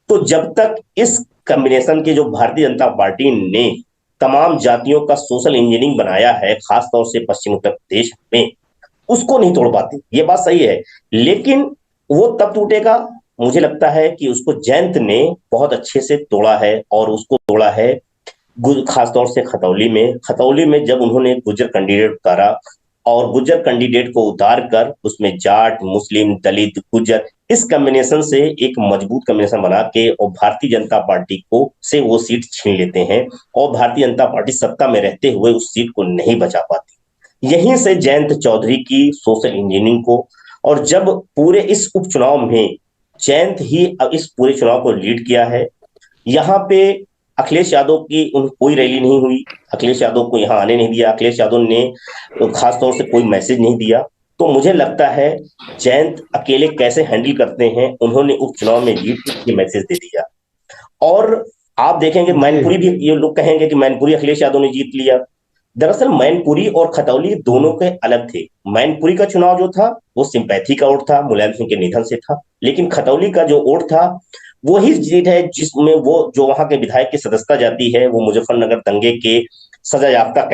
तो जब तक इस कॉम्बिनेशन के जो भारतीय जनता पार्टी ने तमाम जातियों का सोशल इंजीनियरिंग बनाया है, खासतौर से पश्चिम उत्तर प्रदेश में, उसको नहीं तोड़ पाती। ये बात सही है, लेकिन वो तब टूटेगा, मुझे लगता है कि उसको जयंत ने बहुत अच्छे से तोड़ा है, और उसको तोड़ा है खासतौर से खतौली में जब उन्होंने गुर्जर कैंडिडेट उतारा, और गुर्जर कैंडिडेट को उतार कर उसमें जाट, मुस्लिम, दलित, गुर्जर, इस कॉम्बिनेशन से एक मजबूत कॉम्बिनेशन बना के और भारतीय जनता पार्टी को से वो सीट छीन लेते हैं, और भारतीय जनता पार्टी सत्ता में रहते हुए उस सीट को नहीं बचा पाती। यहीं से जयंत चौधरी की सोशल इंजीनियरिंग को और जब पूरे इस उपचुनाव में जयंत ही इस पूरे चुनाव को लीड किया है, यहाँ पे अखिलेश यादव की कोई रैली नहीं हुई, अखिलेश यादव को यहाँ आने नहीं दिया, अखिलेश यादव ने खास तौर से कोई मैसेज नहीं दिया। तो मुझे लगता है जयंत अकेले कैसे हैंडल करते हैं, उन्होंने उपचुनाव में जीत ये मैसेज दे दिया। और आप देखेंगे मैनपुरी भी, ये लोग कहेंगे कि मैनपुरी अखिलेश यादव ने जीत लिया। दरअसल मैनपुरी और खतौली दोनों के अलग थे। मैनपुरी का चुनाव जो था वो सिंपैथी का वोट था, मुलायम सिंह के निधन से था, लेकिन खतौली का जो वोट था वो ही सीट है जिसमें वो जो वहां के विधायक की सदस्यता जाती है, वो मुजफ्फरनगर दंगे के सजा याफ्ता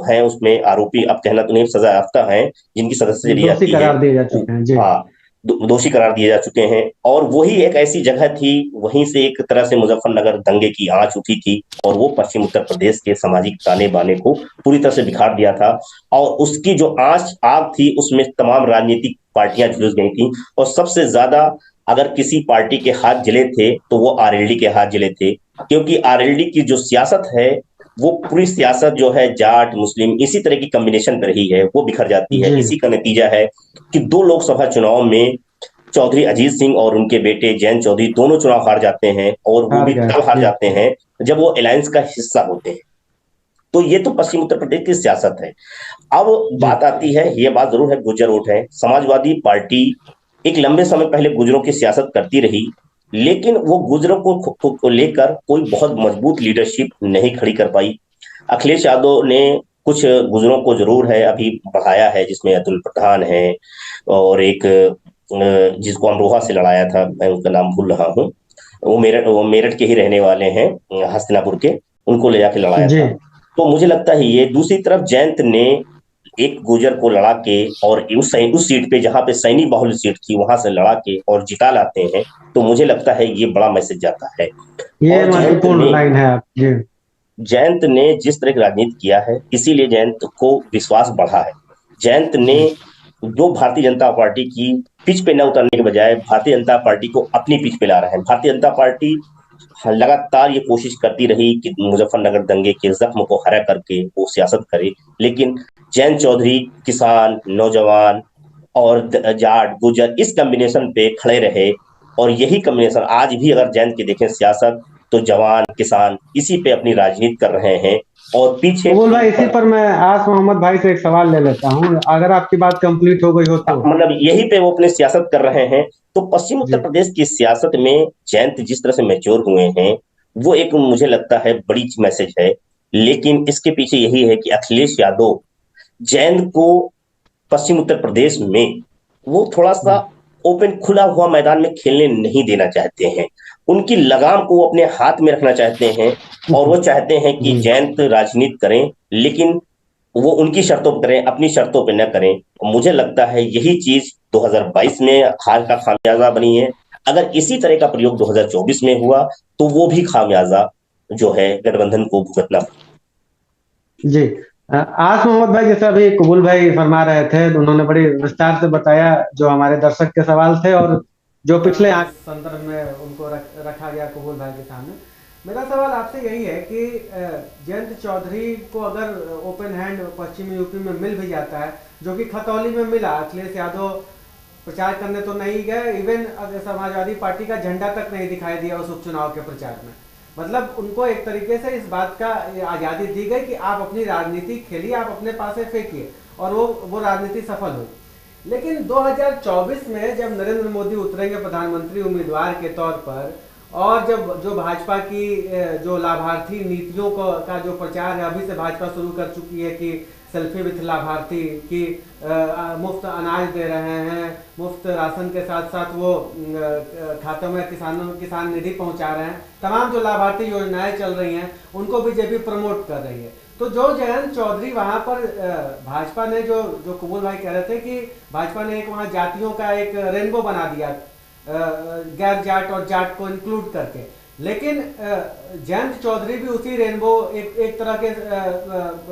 है उसमें आरोपी, अब कहना तो नहीं, सजा याफ्ता है जिनकी सदस्यता चली जाती है, हाँ दोषी करार दिए जा चुके हैं। और वही एक ऐसी जगह थी, वहीं से एक तरह से मुजफ्फरनगर दंगे की आंच उठी थी और वो पश्चिम उत्तर प्रदेश के सामाजिक ताने बाने को पूरी तरह से बिखार दिया था। और उसकी जो आग थी उसमें तमाम राजनीतिक पार्टियां झुलस गई थी। और सबसे ज्यादा अगर किसी पार्टी के हाथ जले थे तो वो आरएलडी के हाथ जले थे, क्योंकि आरएलडी की जो सियासत है वो पूरी सियासत जो है जाट मुस्लिम इसी तरह की कॉम्बिनेशन पर रही है, वो बिखर जाती है। इसी का नतीजा है कि 2 लोकसभा चुनाव में चौधरी अजीत सिंह और उनके बेटे जयंत चौधरी दोनों चुनाव हार जाते हैं, और वो भी तब हार जाते हैं जब वो अलायंस का हिस्सा होते हैं। तो ये तो पश्चिम उत्तर प्रदेश की सियासत है। अब बात आती है, ये बात जरूर है, गुर्जर वोट है। समाजवादी पार्टी एक लंबे समय पहले गुर्जरों की सियासत करती रही, लेकिन वो गुर्जरों को लेकर कोई बहुत मजबूत लीडरशिप नहीं खड़ी कर पाई। अखिलेश यादव ने कुछ गुर्जरों को जरूर है अभी बढ़ाया है, जिसमें अतुल प्रधान है और एक जिसको अमरोहा से लड़ाया था, मैं उसका नाम भूल रहा हूँ, वो मेरठ के ही रहने वाले हैं, हस्तिनापुर के, उनको ले जाके लड़ाया था। तो मुझे लगता है ये। दूसरी तरफ जयंत ने एक गुर्जर को लड़ा के और उस सीट पे जहां पे सैनी बाहुल्य सीट थी वहां से लड़ा के और जिता लाते हैं, तो मुझे लगता है ये बड़ा मैसेज जाता है। ये महत्वपूर्ण लाइन है आप जी। जयंत ने जिस तरह की राजनीति किया है, इसीलिए जयंत को विश्वास बढ़ा है। जयंत ने जो भारतीय जनता पार्टी की पिच पे न उतरने के बजाय भारतीय जनता पार्टी को अपनी पिच पे ला रहे हैं। भारतीय जनता पार्टी लगातार ये कोशिश करती रही कि मुजफ्फरनगर दंगे के जख्म को हरा करके वो सियासत करे, लेकिन जयंत चौधरी किसान, नौजवान और जाट गुर्जर इस कॉम्बिनेशन पे खड़े रहे। और यही कॉम्बिनेशन आज भी अगर जयंत की देखें सियासत, तो जवान किसान इसी पे अपनी राजनीति कर रहे हैं। और पीछे भाई इसी पर मैं आस मोहम्मद भाई से एक सवाल ले लेता हूँ, अगर आपकी बात कंप्लीट हो गई हो तो। मतलब यही पे वो अपने सियासत कर रहे हैं। तो पश्चिम उत्तर प्रदेश की सियासत में जयंत जिस तरह से मैच्योर हुए हैं, वो एक मुझे लगता है बड़ी मैसेज है। लेकिन इसके पीछे यही है कि अखिलेश यादव जयंत को पश्चिम उत्तर प्रदेश में वो थोड़ा सा ओपन खुला हुआ मैदान में खेलने नहीं देना चाहते हैं। उनकी लगाम को वो अपने हाथ में रखना चाहते हैं और वो चाहते हैं कि जयंत राजनीति करें, लेकिन वो उनकी शर्तों पर करें, अपनी शर्तों पर न करें। मुझे लगता है यही चीज 2022 में हार का खामियाजा बनी है। अगर इसी तरह का प्रयोग 2024 में हुआ तो वो भी खामियाजा जो है गठबंधन को भुगतना। जी आस मोहम्मद भाई, जैसा अभी कबूल भाई फरमा रहे थे, उन्होंने बड़ी विस्तार से बताया जो हमारे दर्शक के सवाल थे और जो पिछले संदर्भ में उनको रखा गया कबूल भाई के सामने। मेरा सवाल आपसे यही है कि जयंत चौधरी को अगर ओपन हैंड पश्चिमी यूपी में मिल भी जाता है, जो कि खतौली में मिला, अखिलेश यादव प्रचार करने तो नहीं गए, इवन समाजवादी पार्टी का झंडा तक नहीं दिखाई दिया उस उपचुनाव के प्रचार में। मतलब उनको एक तरीके से इस बात का आज़ादी दी गई कि आप अपनी राजनीति खेलिए, आप अपने पास से फेंकिए, और वो राजनीति सफल हुई। लेकिन 2024 में जब नरेंद्र मोदी उतरेंगे प्रधानमंत्री उम्मीदवार के तौर पर, और जब जो भाजपा की जो लाभार्थी नीतियों का जो प्रचार है, अभी से भाजपा शुरू कर चुकी है कि सेल्फी विथ लाभार्थी की मुफ्त अनाज दे रहे हैं, मुफ्त राशन के साथ साथ वो खातों में किसान निधि पहुंचा रहे हैं, तमाम जो लाभार्थी योजनाएं चल रही हैं उनको बीजेपी प्रमोट कर रही है। तो जो जयंत चौधरी वहां पर भाजपा ने जो कबूल भाई कह रहे थे कि भाजपा ने एक वहां जातियों का एक रेनबो बना दिया, गैर जाट और जाट को इंक्लूड करके, लेकिन जयंत चौधरी भी उसी रेनबो एक तरह के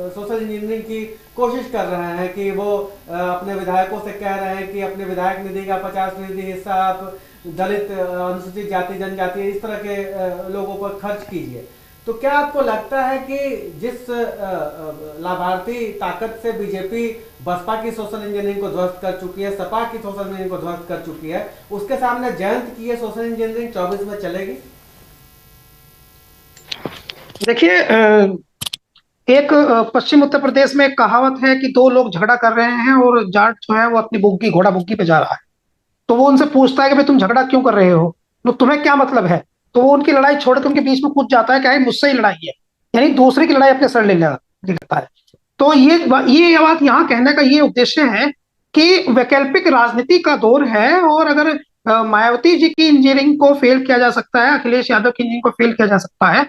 सोशल इंजीनियरिंग की कोशिश कर रहे हैं कि वो अपने विधायकों से कह रहे हैं कि अपने विधायक निधि का 50% हिस्सा आप दलित, अनुसूचित जाति, जनजाति, इस तरह के लोगों पर खर्च कीजिए। तो क्या आपको लगता है कि जिस लाभार्थी ताकत से बीजेपी बसपा की सोशल इंजीनियरिंग को ध्वस्त कर चुकी है, सपा की सोशल इंजीनियरिंग को ध्वस्त कर चुकी है, उसके सामने जयंत की ये सोशल इंजीनियरिंग 24 में चलेगी? देखिए, एक पश्चिम उत्तर प्रदेश में एक कहावत है कि दो लोग झगड़ा कर रहे हैं और जाट जो है वो अपनी बुग्गी घोड़ा बुग्गी पे जा रहा है। तो वो उनसे पूछता है कि भाई तुम झगड़ा क्यों कर रहे हो, तो तुम्हें क्या मतलब है। तो वो उनकी लड़ाई छोड़ के उनके बीच में कूद जाता है कि मुझसे ही लड़ाई है, यानी दूसरे की लड़ाई अपने सर ले लेता है। तो ये बात यहाँ कहने का ये उद्देश्य है कि वैकल्पिक राजनीति का दौर है, और अगर मायावती जी की इंजीनियरिंग को फेल किया जा सकता है, अखिलेश यादव की इंजीनियरिंग को फेल किया जा सकता है,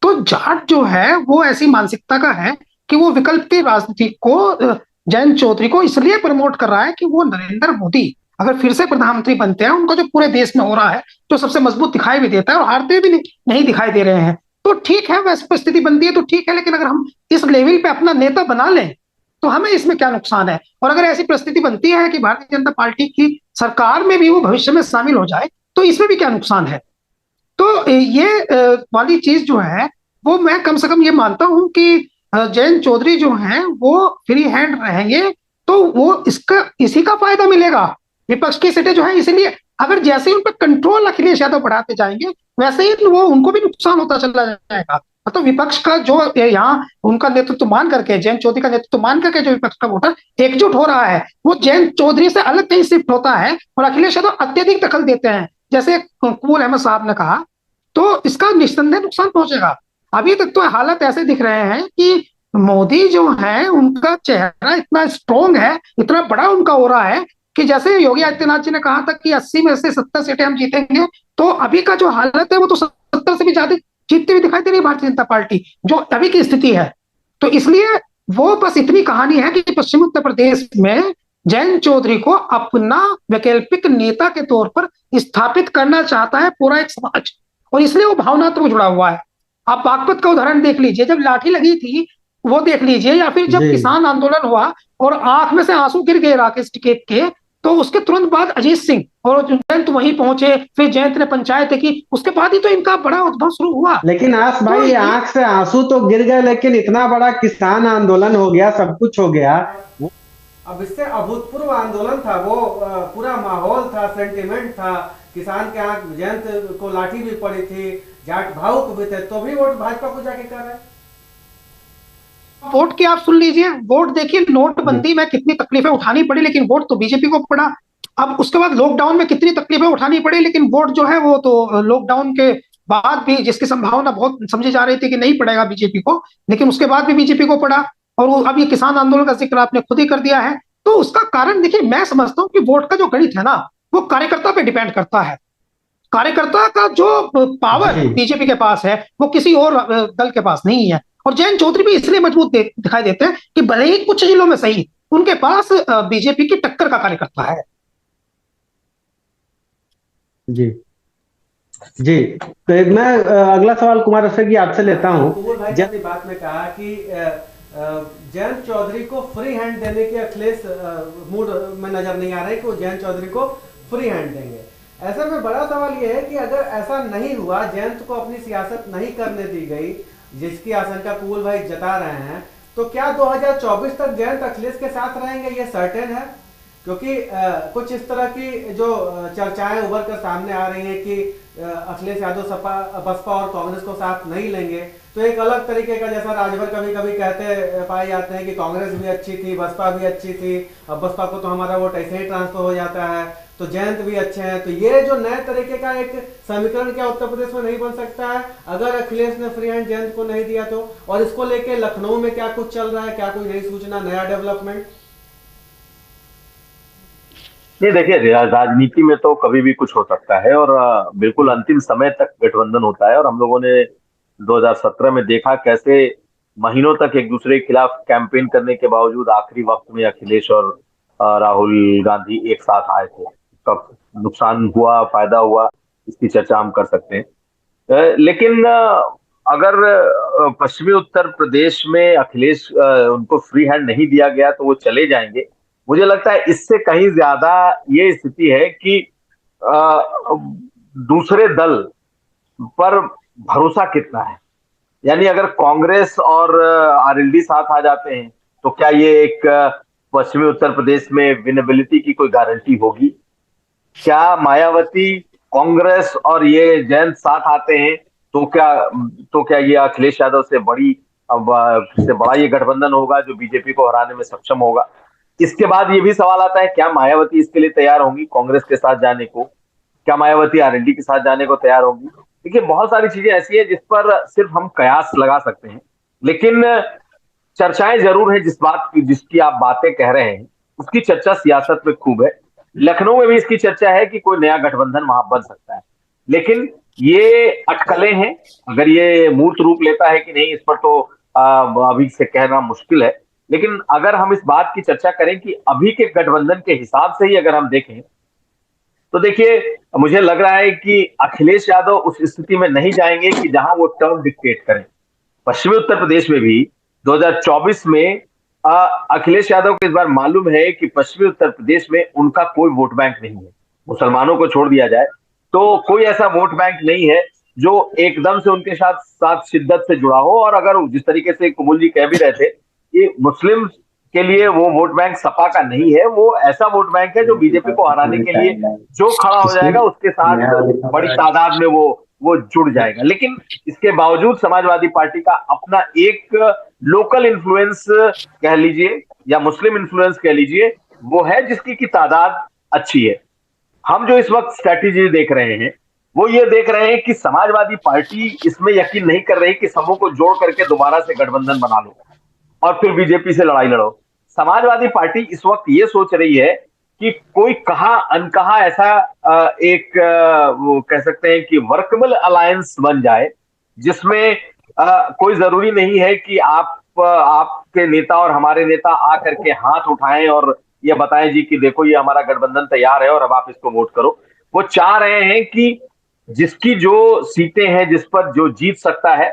तो जाट जो है वो ऐसी मानसिकता का है कि वो विकल्प की राजनीति को जयंत चौधरी को इसलिए प्रमोट कर रहा है कि वो नरेंद्र मोदी अगर फिर से प्रधानमंत्री बनते हैं, उनका जो पूरे देश में हो रहा है जो सबसे मजबूत दिखाई भी देता है, और हारते भी नहीं दिखाई दे रहे हैं, तो ठीक है, वैसी परिस्थिति बनती है तो ठीक है। लेकिन अगर हम इस लेवल पे अपना नेता बना लें तो हमें इसमें क्या नुकसान है। और अगर ऐसी परिस्थिति बनती है कि भारतीय जनता पार्टी की सरकार में भी वो भविष्य में शामिल हो जाए तो इसमें भी क्या नुकसान है। तो ये वाली चीज जो है वो मैं कम से कम ये मानता हूं कि जयंत चौधरी जो हैं वो फ्री हैंड रहेंगे तो वो इसी का फायदा मिलेगा। विपक्ष की सीटें जो है, इसीलिए अगर जैसे ही उन पर कंट्रोल अखिलेश यादव बढ़ाते जाएंगे वैसे ही वो उनको भी नुकसान होता चला जाएगा। मतलब विपक्ष का जो यहाँ उनका नेतृत्व मान करके, जयंत चौधरी का नेतृत्व मान करके जो विपक्ष का वोटर एकजुट हो रहा है, वो जयंत चौधरी से अलग कहीं शिफ्ट होता है और अखिलेश यादव अत्यधिक दखल देते हैं, जैसे कबूल अहमद साहब ने कहा, तो इसका निस्संदेह नुकसान पहुंचेगा। अभी तक तो हालात ऐसे दिख रहे हैं कि मोदी जो है उनका चेहरा इतना स्ट्रॉन्ग है, इतना बड़ा उनका हो रहा है कि जैसे योगी आदित्यनाथ जी ने कहा था कि 80 में से 70 सीटें हम जीतेंगे, तो अभी का जो हालत है वो तो 70 से भी ज्यादा जीतती हुई दिखाई दे रही है भारतीय जनता पार्टी, जो अभी की स्थिति है। तो इसलिए वो बस इतनी कहानी है कि पश्चिमी उत्तर प्रदेश में जयंत चौधरी को अपना वैकल्पिक नेता के तौर पर स्थापित करना चाहता है पूरा एक समाज, और इसलिए वो भावनात्मक जुड़ा हुआ है। आप बागपत का उदाहरण देख लीजिए, जब लाठी लगी थी वो देख लीजिए, या फिर जब किसान आंदोलन हुआ और आंख में से आंसू गिर गए राकेश टिकैत के, तो उसके तुरंत बाद अजीत सिंह और जयंत वहीं पहुंचे, फिर जयंत ने पंचायत की, उसके बाद ही तो इनका बड़ा उद्भव शुरू हुआ। लेकिन आस भाई, आंख से आंसू तो गिर गए, लेकिन इतना बड़ा किसान आंदोलन हो गया, सब कुछ हो गया। अब इससे अभूतपूर्व आंदोलन था वो, पूरा माहौल था, सेंटिमेंट था, किसान के आंख, जयंत को लाठी भी पड़ी थी, जाट भावुक भी थे, तो भी वोट भाजपा को जाके कर रहे हैं। वोट की आप सुन लीजिए, वोट देखिए, नोटबंदी में कितनी तकलीफें उठानी पड़ी लेकिन वोट तो बीजेपी को पड़ा। अब उसके बाद लॉकडाउन में कितनी तकलीफें उठानी पड़ी लेकिन वोट जो है वो तो लॉकडाउन के बाद भी, जिसकी संभावना बहुत समझी जा रही थी कि नहीं पड़ेगा बीजेपी को, लेकिन उसके बाद भी बीजेपी को पड़ा। और अब ये किसान आंदोलन का जिक्र आपने खुद ही कर दिया है, तो उसका कारण देखिए, मैं समझता हूँ कि वोट का जो गणित है ना वो कार्यकर्ता पे डिपेंड करता है। कार्यकर्ता का जो पावर बीजेपी के पास है वो किसी और दल के पास नहीं है। और जयंत चौधरी भी इसलिए मजबूत दिखाई देते हैं कि भले ही कुछ जिलों में सही, उनके पास बीजेपी की टक्कर का कार्यकर्ता है। जी जी, तो मैं अगला सवाल कुमार रफीकी आपसे लेता हूँ। कबूल भाई ने बात में कहा कि जयंत चौधरी को फ्री हैंड देने के अखिलेश मूड में नजर नहीं आ रहे कि वो जयंत चौधरी को फ्री हैंड देंगे। ऐसे में बड़ा सवाल यह है कि अगर ऐसा नहीं हुआ, जयंत को अपनी सियासत नहीं करने दी गई, जिसकी आशंका कबूल भाई जता रहे हैं, तो क्या 2024 तक जयंत अखिलेश के साथ रहेंगे? ये सर्टेन है, क्योंकि कुछ इस तरह की जो चर्चाएं उभर कर सामने आ रही हैं कि अखिलेश यादव सपा, बसपा और कांग्रेस को साथ नहीं लेंगे, तो एक अलग तरीके का, जैसा राजभर कभी कभी कहते पाए जाते हैं कि कांग्रेस भी अच्छी थी, बसपा भी अच्छी थी, अब बसपा को तो हमारा वोट ऐसे ही ट्रांसफर हो जाता है, तो जयंत भी अच्छे हैं, तो ये जो नए तरीके का एक समीकरण क्या उत्तर प्रदेश में नहीं बन सकता है अगर अखिलेश ने फ्री हैंड जयंत को नहीं दिया तो? और इसको लेके लखनऊ में क्या कुछ चल रहा है, क्या कोई नई सूचना, नया डेवलपमेंट? नहीं, देखिए, राजनीति में तो कभी भी कुछ हो सकता है और बिल्कुल अंतिम समय तक गठबंधन होता है। और हम लोगों ने 2017 में देखा कैसे महीनों तक एक दूसरे के खिलाफ कैंपेन करने के बावजूद आखिरी वक्त में अखिलेश और राहुल गांधी एक साथ आए थे। कब नुकसान हुआ, फायदा हुआ, इसकी चर्चा हम कर सकते हैं। लेकिन अगर पश्चिमी उत्तर प्रदेश में अखिलेश उनको फ्री हैंड नहीं दिया गया तो वो चले जाएंगे। मुझे लगता है इससे कहीं ज्यादा ये स्थिति है कि दूसरे दल पर भरोसा कितना है। यानी अगर कांग्रेस और आरएलडी साथ आ जाते हैं तो क्या ये एक पश्चिमी उत्तर प्रदेश में विनेबिलिटी की कोई गारंटी होगी? क्या मायावती, कांग्रेस और ये जयंत साथ आते हैं तो क्या ये अखिलेश यादव से बड़ा ये गठबंधन होगा जो बीजेपी को हराने में सक्षम होगा? इसके बाद ये भी सवाल आता है, क्या मायावती इसके लिए तैयार होंगी कांग्रेस के साथ जाने को? क्या मायावती आरएलडी के साथ जाने को तैयार होंगी? देखिए, बहुत सारी चीजें ऐसी है जिस पर सिर्फ हम कयास लगा सकते हैं, लेकिन चर्चाएं जरूर है। जिसकी आप बातें कह रहे हैं उसकी चर्चा सियासत में खूब है। लखनऊ में भी इसकी चर्चा है कि कोई नया गठबंधन वहां बन सकता है, लेकिन ये अटकलें हैं। अगर ये मूर्त रूप लेता है कि नहीं, इस पर तो अभी से कहना मुश्किल है। लेकिन अगर हम इस बात की चर्चा करें कि अभी के गठबंधन के हिसाब से ही अगर हम देखें तो देखिए, मुझे लग रहा है कि अखिलेश यादव उस स्थिति में नहीं जाएंगे कि जहां वो टर्म डिक्टेट करें। पश्चिमी उत्तर प्रदेश में भी 2024 में अखिलेश यादव को इस बार मालूम है कि पश्चिमी उत्तर प्रदेश में उनका कोई वोट बैंक नहीं है। मुसलमानों को छोड़ दिया जाए तो कोई ऐसा वोट बैंक नहीं है जो एकदम से उनके साथ शिद्दत से जुड़ा हो। और अगर जिस तरीके से कुबुल जी कह भी रहे थे कि मुस्लिम के लिए वो वोट बैंक सपा का नहीं है, वो ऐसा वोट बैंक है जो बीजेपी को हराने के लिए जो खड़ा हो जाएगा उसके साथ बड़ी तादाद में वो जुड़ जाएगा। लेकिन इसके बावजूद समाजवादी पार्टी का अपना एक लोकल इन्फ्लुएंस कह लीजिए या मुस्लिम इन्फ्लुएंस कह लीजिए, वो है जिसकी की तादाद अच्छी है। हम जो इस वक्त स्ट्रैटेजी देख रहे हैं वो ये देख रहे हैं कि समाजवादी पार्टी इसमें यकीन नहीं कर रही कि सबों को जोड़ करके दोबारा से गठबंधन बना लो और फिर बीजेपी से लड़ाई लड़ो। समाजवादी पार्टी इस वक्त ये सोच रही है कि कोई कहा अनकहा ऐसा एक वो कह सकते हैं कि वर्केबल अलायंस बन जाए, जिसमें कोई जरूरी नहीं है कि आपके नेता और हमारे नेता आ करके हाथ उठाएं और ये बताएं जी कि देखो ये हमारा गठबंधन तैयार है और अब आप इसको वोट करो। वो चाह रहे हैं कि जिसकी जो सीटें हैं, जिस पर जो जीत सकता है,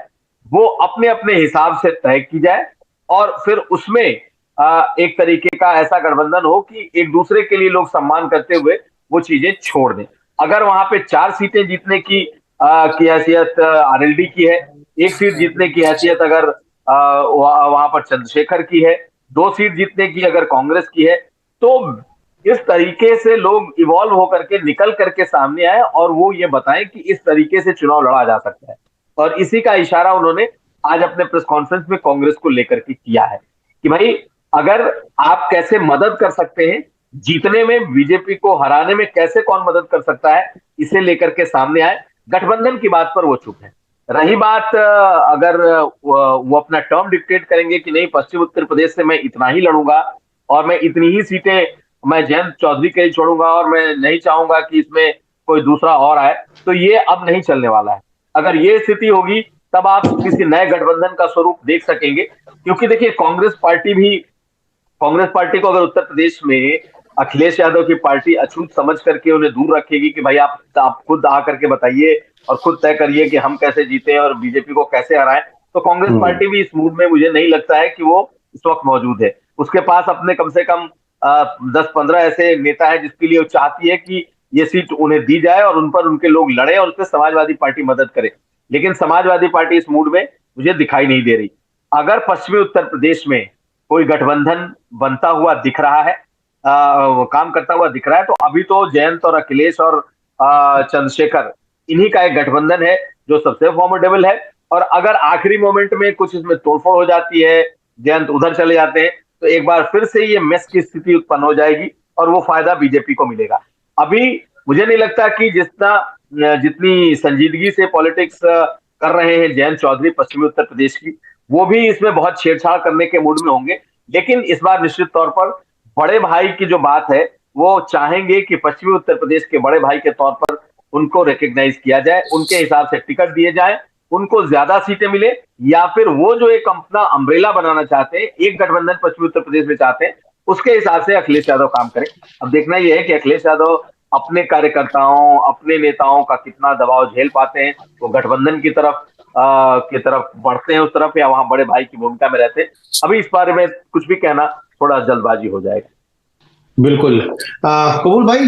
वो अपने अपने हिसाब से तय की जाए और फिर उसमें एक तरीके का ऐसा गठबंधन हो कि एक दूसरे के लिए लोग सम्मान करते हुए वो चीजें छोड़ दें। अगर वहां पे 4 सीटें जीतने की हैसियत आरएलडी की है, 1 सीट जीतने की हैसियत अगर वहां पर चंद्रशेखर की है, 2 सीट जीतने की अगर कांग्रेस की है, तो इस तरीके से लोग इवॉल्व होकर के निकल करके सामने आए और वो ये बताएं कि इस तरीके से चुनाव लड़ा जा सकता है। और इसी का इशारा उन्होंने आज अपने प्रेस कॉन्फ्रेंस में कांग्रेस को लेकर के किया है कि भाई अगर आप कैसे मदद कर सकते हैं जीतने में, बीजेपी को हराने में कैसे कौन मदद कर सकता है, इसे लेकर के सामने आए। गठबंधन की बात पर वो चुप है। रही बात अगर वो अपना टर्म डिक्टेट करेंगे कि नहीं पश्चिम उत्तर प्रदेश से मैं इतना ही लड़ूंगा और मैं इतनी ही सीटें मैं जयंत चौधरी के लिए छोड़ूंगा और मैं नहीं चाहूंगा कि इसमें कोई दूसरा और आए, तो ये अब नहीं चलने वाला है। अगर ये स्थिति होगी तब आप किसी नए गठबंधन का स्वरूप देख सकेंगे। क्योंकि देखिए, कांग्रेस पार्टी को अगर उत्तर प्रदेश में अखिलेश यादव की पार्टी अछूत समझ करके उन्हें दूर रखेगी कि भाई आप खुद आकर के बताइए और खुद तय करिए कि हम कैसे जीते और बीजेपी को कैसे हराएं, तो कांग्रेस पार्टी भी इस मूड में मुझे नहीं लगता है कि वो इस वक्त मौजूद है। उसके पास अपने कम से कम 10-15 ऐसे नेता है जिसके लिए वो चाहती है कि ये सीट उन्हें दी जाए और उन पर उनके लोग लड़े और उसमें समाजवादी पार्टी मदद करे। लेकिन समाजवादी पार्टी इस मूड में मुझे दिखाई नहीं दे रही। अगर पश्चिमी उत्तर प्रदेश में कोई गठबंधन बनता हुआ दिख रहा है, काम करता हुआ दिख रहा है, तो अभी तो जयंत और अखिलेश और चंद्रशेखर इन्हीं का एक गठबंधन है जो सबसे फॉर्मेडेबल है। और अगर आखिरी मोमेंट में कुछ इसमें तोड़फोड़ हो जाती है, जयंत उधर चले जाते हैं, तो एक बार फिर से ये मेस की स्थिति उत्पन्न हो जाएगी और वो फायदा बीजेपी को मिलेगा। अभी मुझे नहीं लगता कि जितनी संजीदगी से पॉलिटिक्स कर रहे हैं जयंत चौधरी पश्चिमी उत्तर प्रदेश की, वो भी इसमें बहुत छेड़छाड़ करने के मूड में होंगे। लेकिन इस बार निश्चित तौर पर बड़े भाई की जो बात है वो चाहेंगे कि पश्चिमी उत्तर प्रदेश के बड़े भाई के तौर पर उनको रिकॉग्नाइज किया जाए, उनके हिसाब से टिकट दिए जाए, उनको ज्यादा सीटें मिले, या फिर वो जो एक अपना अम्ब्रेला बनाना चाहते हैं, एक गठबंधन पश्चिमी उत्तर प्रदेश में चाहते हैं, उसके हिसाब से अखिलेश यादव काम करें। अब देखना यह है कि अखिलेश यादव अपने कार्यकर्ताओं, अपने नेताओं का कितना दबाव झेल पाते हैं, वो गठबंधन की तरफ बढ़ते हैं उस तरफ, या वहां बड़े भाई की भूमिका में रहते हैं। अभी इस बारे में कुछ भी कहना थोड़ा जल्दबाजी हो जाएगा। बिल्कुल। कबूल भाई,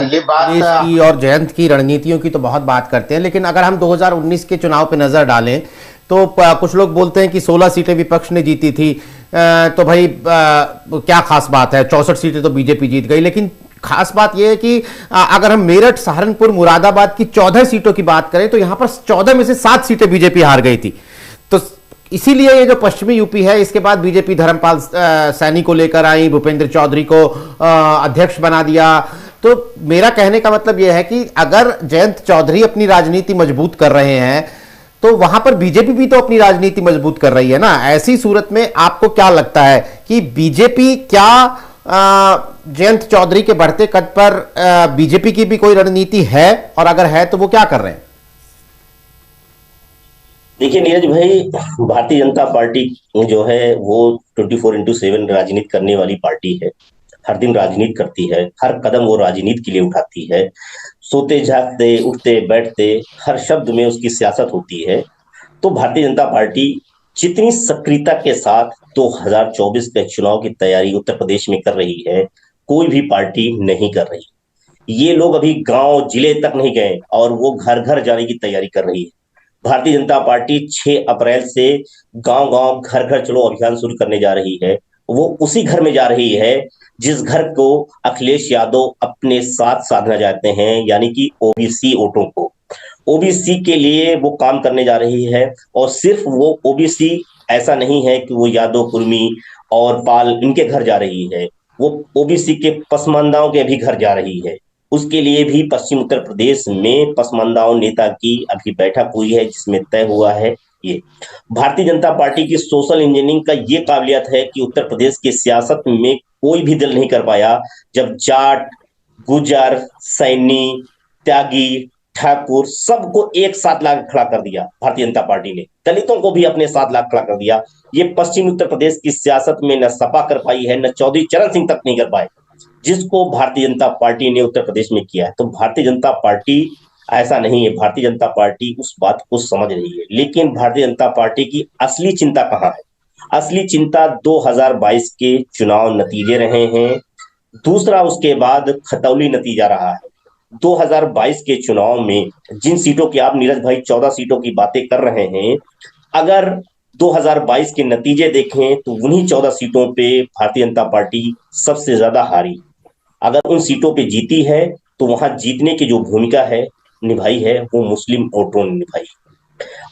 ये बात की और जयंत की रणनीतियों की तो बहुत बात करते हैं, लेकिन अगर हम 2019 के चुनाव पे नजर डालें तो कुछ लोग बोलते हैं कि 16 सीटें विपक्ष ने जीती थी, तो भाई क्या खास बात है, 64 सीटें तो बीजेपी जीत गई। लेकिन खास बात यह है कि अगर हम मेरठ, सहारनपुर, मुरादाबाद की 14 सीटों की बात करें तो यहां पर 14 में से 7 सीटें बीजेपी हार गई थी। तो इसीलिए ये जो पश्चिमी यूपी है, इसके बाद बीजेपी धर्मपाल सैनी को लेकर आई, भूपेंद्र चौधरी को अध्यक्ष बना दिया। तो मेरा कहने का मतलब यह है कि अगर जयंत चौधरी अपनी राजनीति मजबूत कर रहे हैं तो वहां पर बीजेपी भी तो अपनी राजनीति मजबूत कर रही है ना। ऐसी सूरत में आपको क्या लगता है कि बीजेपी क्या जयंत चौधरी के बढ़ते कद पर बीजेपी की भी कोई रणनीति है, और अगर है तो वो क्या कर रहे हैं? देखिए नीरज भाई, भारतीय जनता पार्टी जो है वो 24/7 राजनीति करने वाली पार्टी है। हर दिन राजनीति करती है, हर कदम वो राजनीति के लिए उठाती है। सोते जागते, उठते बैठते, हर शब्द में उसकी सियासत होती है। तो भारतीय जनता पार्टी जितनी सक्रियता के साथ 2024 के चुनाव की तैयारी उत्तर प्रदेश में कर रही है, कोई भी पार्टी नहीं कर रही। ये लोग अभी गांव जिले तक नहीं गए और वो घर घर जाने की तैयारी कर रही है। भारतीय जनता पार्टी 6 अप्रैल से गांव गांव घर घर चलो अभियान शुरू करने जा रही है। वो उसी घर में जा रही है जिस घर को अखिलेश यादव अपने साथ साधना चाहते हैं, यानी कि ओबीसी वोटों को। ओबीसी के लिए वो काम करने जा रही है। और सिर्फ वो ओबीसी ऐसा नहीं है कि वो यादव, कुर्मी और पाल इनके घर जा रही है, वो ओबीसी के पसमानदाओं के भी घर जा रही है। उसके लिए भी पश्चिम उत्तर प्रदेश में पसमानदाओं नेता की अभी बैठक हुई है, जिसमें तय हुआ है ये। भारतीय जनता पार्टी की सोशल इंजीनियरिंग का ये काबिलियत है कि उत्तर प्रदेश की सियासत में कोई भी दल नहीं कर पाया जब जाट, गुजर, सैनी, त्यागी, ठाकुर सबको एक साथ ला खड़ा कर दिया भारतीय जनता पार्टी ने। दलितों को भी अपने साथ ला खड़ा कर दिया। ये पश्चिमी उत्तर प्रदेश की सियासत में न सपा कर पाई है, न चौधरी चरण सिंह तक नहीं कर पाए, जिसको भारतीय जनता पार्टी ने उत्तर प्रदेश में किया है। तो भारतीय जनता पार्टी ऐसा नहीं है, भारतीय जनता पार्टी उस बात को समझ रही है। लेकिन भारतीय जनता पार्टी की असली चिंता कहाँ है? असली चिंता 2022 के चुनाव नतीजे रहे हैं। दूसरा, उसके बाद खतौली नतीजा रहा है। 2022 के चुनाव में जिन सीटों की आप नीरज भाई 14 सीटों की बातें कर रहे हैं, अगर 2022 के नतीजे देखें तो उन्हीं 14 सीटों पे भारतीय जनता पार्टी सबसे ज्यादा हारी। अगर उन सीटों पे जीती है तो वहां जीतने की जो भूमिका है निभाई है वो मुस्लिम वोटरों ने निभाई।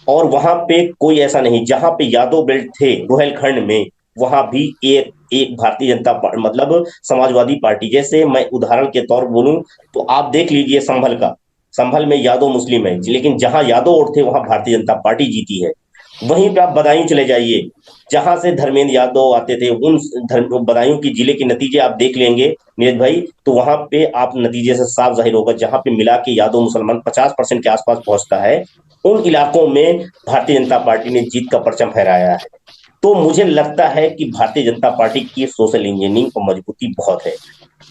और वहां पे कोई ऐसा नहीं, जहां पे यादव बेल्ट थे रोहेलखंड में, वहां भी एक भारतीय जनता मतलब समाजवादी पार्टी, जैसे मैं उदाहरण के तौर बोलूं तो आप देख लीजिए संभल का, संभल में यादव मुस्लिम है, लेकिन जहां यादव वोट थे वहां भारतीय जनता पार्टी जीती है। वहीं पे आप बदायूं चले जाइए, जहां से धर्मेंद्र यादव आते थे, उन बदायूं की जिले के नतीजे आप देख लेंगे नीरज भाई, तो वहां पे आप नतीजे से साफ जाहिर होगा, जहां पे मिला के यादव मुसलमान 50% के आसपास पहुंचता है, उन इलाकों में भारतीय जनता पार्टी ने जीत का परचम फहराया है। तो मुझे लगता है कि भारतीय जनता पार्टी की सोशल इंजीनियरिंग और मजबूती बहुत है।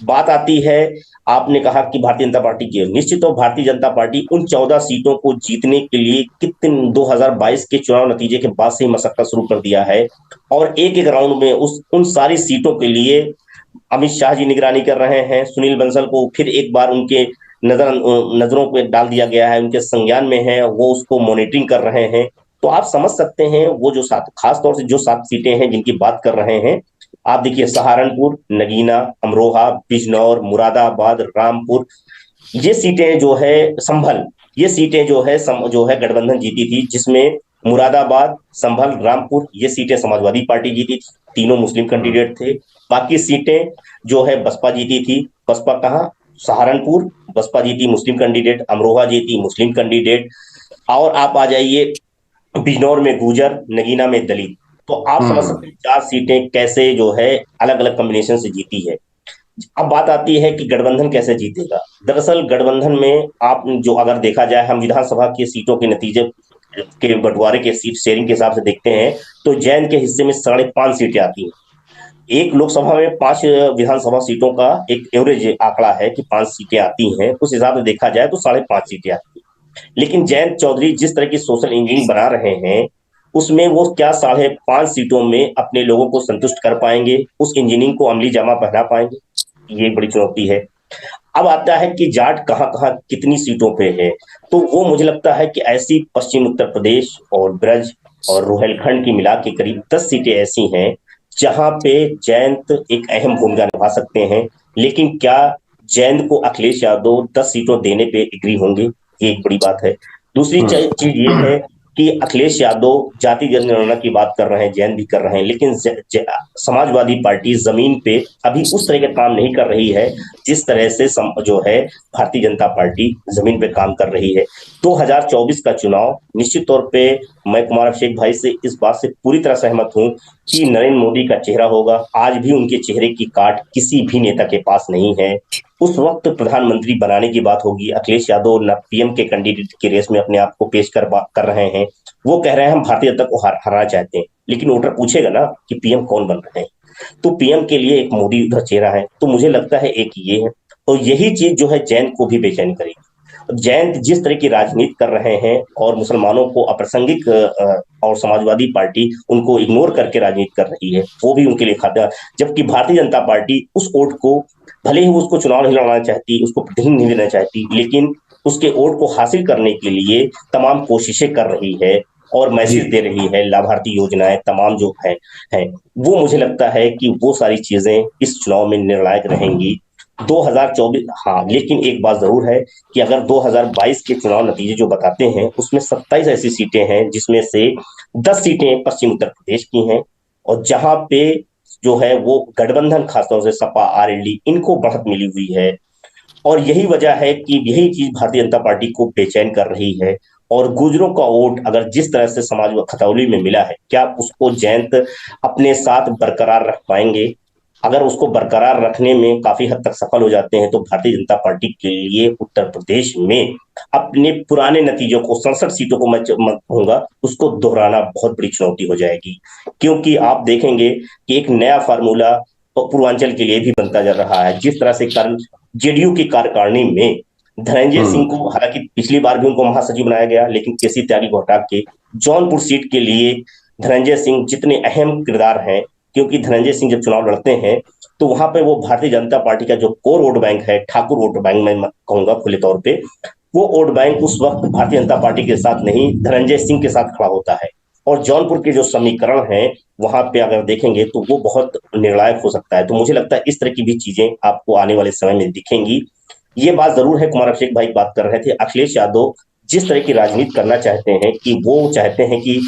बात आती है, आपने कहा कि भारतीय जनता पार्टी की, निश्चित तो भारतीय जनता पार्टी उन 14 सीटों को जीतने के लिए कितने 2022 के चुनाव नतीजे के बाद से ही मशक्कत शुरू कर दिया है। और एक एक राउंड में उन सारी सीटों के लिए अमित शाह जी निगरानी कर रहे हैं। सुनील बंसल को फिर एक बार उनके नजरों पे डाल दिया गया है, उनके संज्ञान में है, वो उसको मॉनिटरिंग कर रहे हैं। तो आप समझ सकते हैं वो जो खास तौर से जो 7 सीटें हैं जिनकी बात कर रहे हैं, आप देखिए सहारनपुर, नगीना, अमरोहा, बिजनौर, मुरादाबाद, रामपुर, ये सीटें जो है संभल, ये सीटें जो है गठबंधन जीती थी, जिसमें मुरादाबाद, संभल, रामपुर ये सीटें समाजवादी पार्टी जीती थी, तीनों मुस्लिम कैंडिडेट थे। बाकी सीटें जो है बसपा जीती थी। बसपा कहाँ? सहारनपुर बसपा जीती, मुस्लिम कैंडिडेट, अमरोहा जीती, मुस्लिम कैंडिडेट, और आप आ जाइए बिजनौर में गुजर, नगीना में दलित। तो आप समझ सकते हैं 4 सीटें कैसे जो है अलग अलग कॉम्बिनेशन से जीती है। अब बात आती है कि गठबंधन कैसे जीतेगा। दरअसल गठबंधन में आप जो अगर देखा जाए, हम विधानसभा की सीटों के नतीजे के बंटवारे के सीट शेयरिंग के हिसाब से देखते हैं तो जैन के हिस्से में 5.5 सीटें आती हैं। एक लोकसभा में 5 विधानसभा सीटों का एक एवरेज आंकड़ा है कि 5 सीटें आती हैं, उस हिसाब से देखा जाए तो 5.5 सीटें आती हैं। लेकिन जयंत चौधरी जिस तरह की सोशल इंजीनियरिंग बना रहे हैं, उसमें वो क्या 5.5 सीटों में अपने लोगों को संतुष्ट कर पाएंगे, उस इंजीनियरिंग को अमली जामा पहना पाएंगे, ये बड़ी चुनौती है। अब आता है कि जाट कहाँ कहाँ कितनी सीटों पे है, तो वो मुझे लगता है कि ऐसी पश्चिम उत्तर प्रदेश और ब्रज और रुहेलखंड की मिला के करीब 10 सीटें ऐसी हैं जहां पे जयंत एक अहम भूमिका निभा सकते हैं। लेकिन क्या जयंत को अखिलेश यादव 10 सीटों देने पे एग्री होंगे, ये एक बड़ी बात है। दूसरी चीज ये है कि अखिलेश यादव जाति जनगणना की बात कर रहे हैं, जयंत भी कर रहे हैं, लेकिन समाजवादी पार्टी जमीन पे अभी उस तरह का काम नहीं कर रही है जिस तरह से जो है भारतीय जनता पार्टी जमीन पे काम कर रही है। 2024 का चुनाव निश्चित तौर पे मैं कुमार अभिषेक भाई से इस बात से पूरी तरह सहमत हूं कि नरेंद्र मोदी का चेहरा होगा। आज भी उनके चेहरे की काट किसी भी नेता के पास नहीं है। उस वक्त प्रधानमंत्री बनाने की बात होगी। अखिलेश यादव न पीएम के कैंडिडेट की रेस में अपने आप को पेश कर रहे हैं। वो कह रहे हैं हम भारतीय जनता को हराना चाहते हैं, लेकिन वोटर पूछेगा ना कि पीएम कौन बन रहे हैं, तो पीएम के लिए एक मोदी उधर चेहरा है। तो मुझे लगता है एक ये है, और यही चीज जो है जयंत को भी बेचैन करेगी। जयंत जिस तरह की राजनीति कर रहे हैं और मुसलमानों को अप्रासंगिक और समाजवादी पार्टी उनको इग्नोर करके राजनीति कर रही है, वो भी उनके लिए खाता। जबकि भारतीय जनता पार्टी उस वोट को, भले ही उसको चुनाव नहीं लड़ना चाहती, उसको प्रतिनिधि नहीं देना चाहती, लेकिन उसके वोट को हासिल करने के लिए तमाम कोशिशें कर रही है और मैसेज दे रही है। लाभार्थी योजनाएं तमाम जो है वो मुझे लगता है कि वो सारी चीजें इस चुनाव में निर्णायक रहेंगी 2024। हाँ, लेकिन एक बात जरूर है कि अगर 2022 के चुनाव नतीजे जो बताते हैं उसमें 27 ऐसी सीटें हैं जिसमें से 10 सीटें पश्चिम उत्तर प्रदेश की हैं, और जहां पे जो है वो गठबंधन खासतौर से सपा आरएलडी इनको बढ़त मिली हुई है। और यही वजह है कि यही चीज भारतीय जनता पार्टी को बेचैन कर रही है। और गुर्जरों का वोट अगर जिस तरह से समाज खतौली में मिला है, क्या उसको जयंत अपने साथ बरकरार रख पाएंगे? अगर उसको बरकरार रखने में काफी हद तक सफल हो जाते हैं तो भारतीय जनता पार्टी के लिए उत्तर प्रदेश में अपने पुराने नतीजों को, 67 सीटों को मैं कहूंगा, उसको दोहराना बहुत बड़ी चुनौती हो जाएगी। क्योंकि आप देखेंगे कि एक नया फार्मूला पूर्वांचल के लिए भी बनता जा रहा है। जिस तरह से कल जेडीयू की कार्यकारिणी में धनंजय सिंह को, हालांकि पिछली बार भी उनको महासचिव बनाया गया, लेकिन केसी त्यागी को हटा के जौनपुर सीट के लिए धनंजय सिंह जितने अहम किरदार हैं, क्योंकि धनंजय सिंह जब चुनाव लड़ते हैं तो वहां पे वो भारतीय जनता पार्टी का जो कोर वोट बैंक है, ठाकुर वोट बैंक मैं कहूंगा खुले तौर पे, वो वोट बैंक उस वक्त भारतीय जनता पार्टी के साथ नहीं, धनंजय सिंह के साथ खड़ा होता है। और जौनपुर के जो समीकरण है वहां पे अगर देखेंगे तो वो बहुत निर्णायक हो सकता है। तो मुझे लगता है इस तरह की भी चीजें आपको आने वाले समय में दिखेंगी। ये बात जरूर है, कुमार अभिषेक भाई बात कर रहे थे, अखिलेश यादव जिस तरह की राजनीति करना चाहते हैं कि वो चाहते हैं कि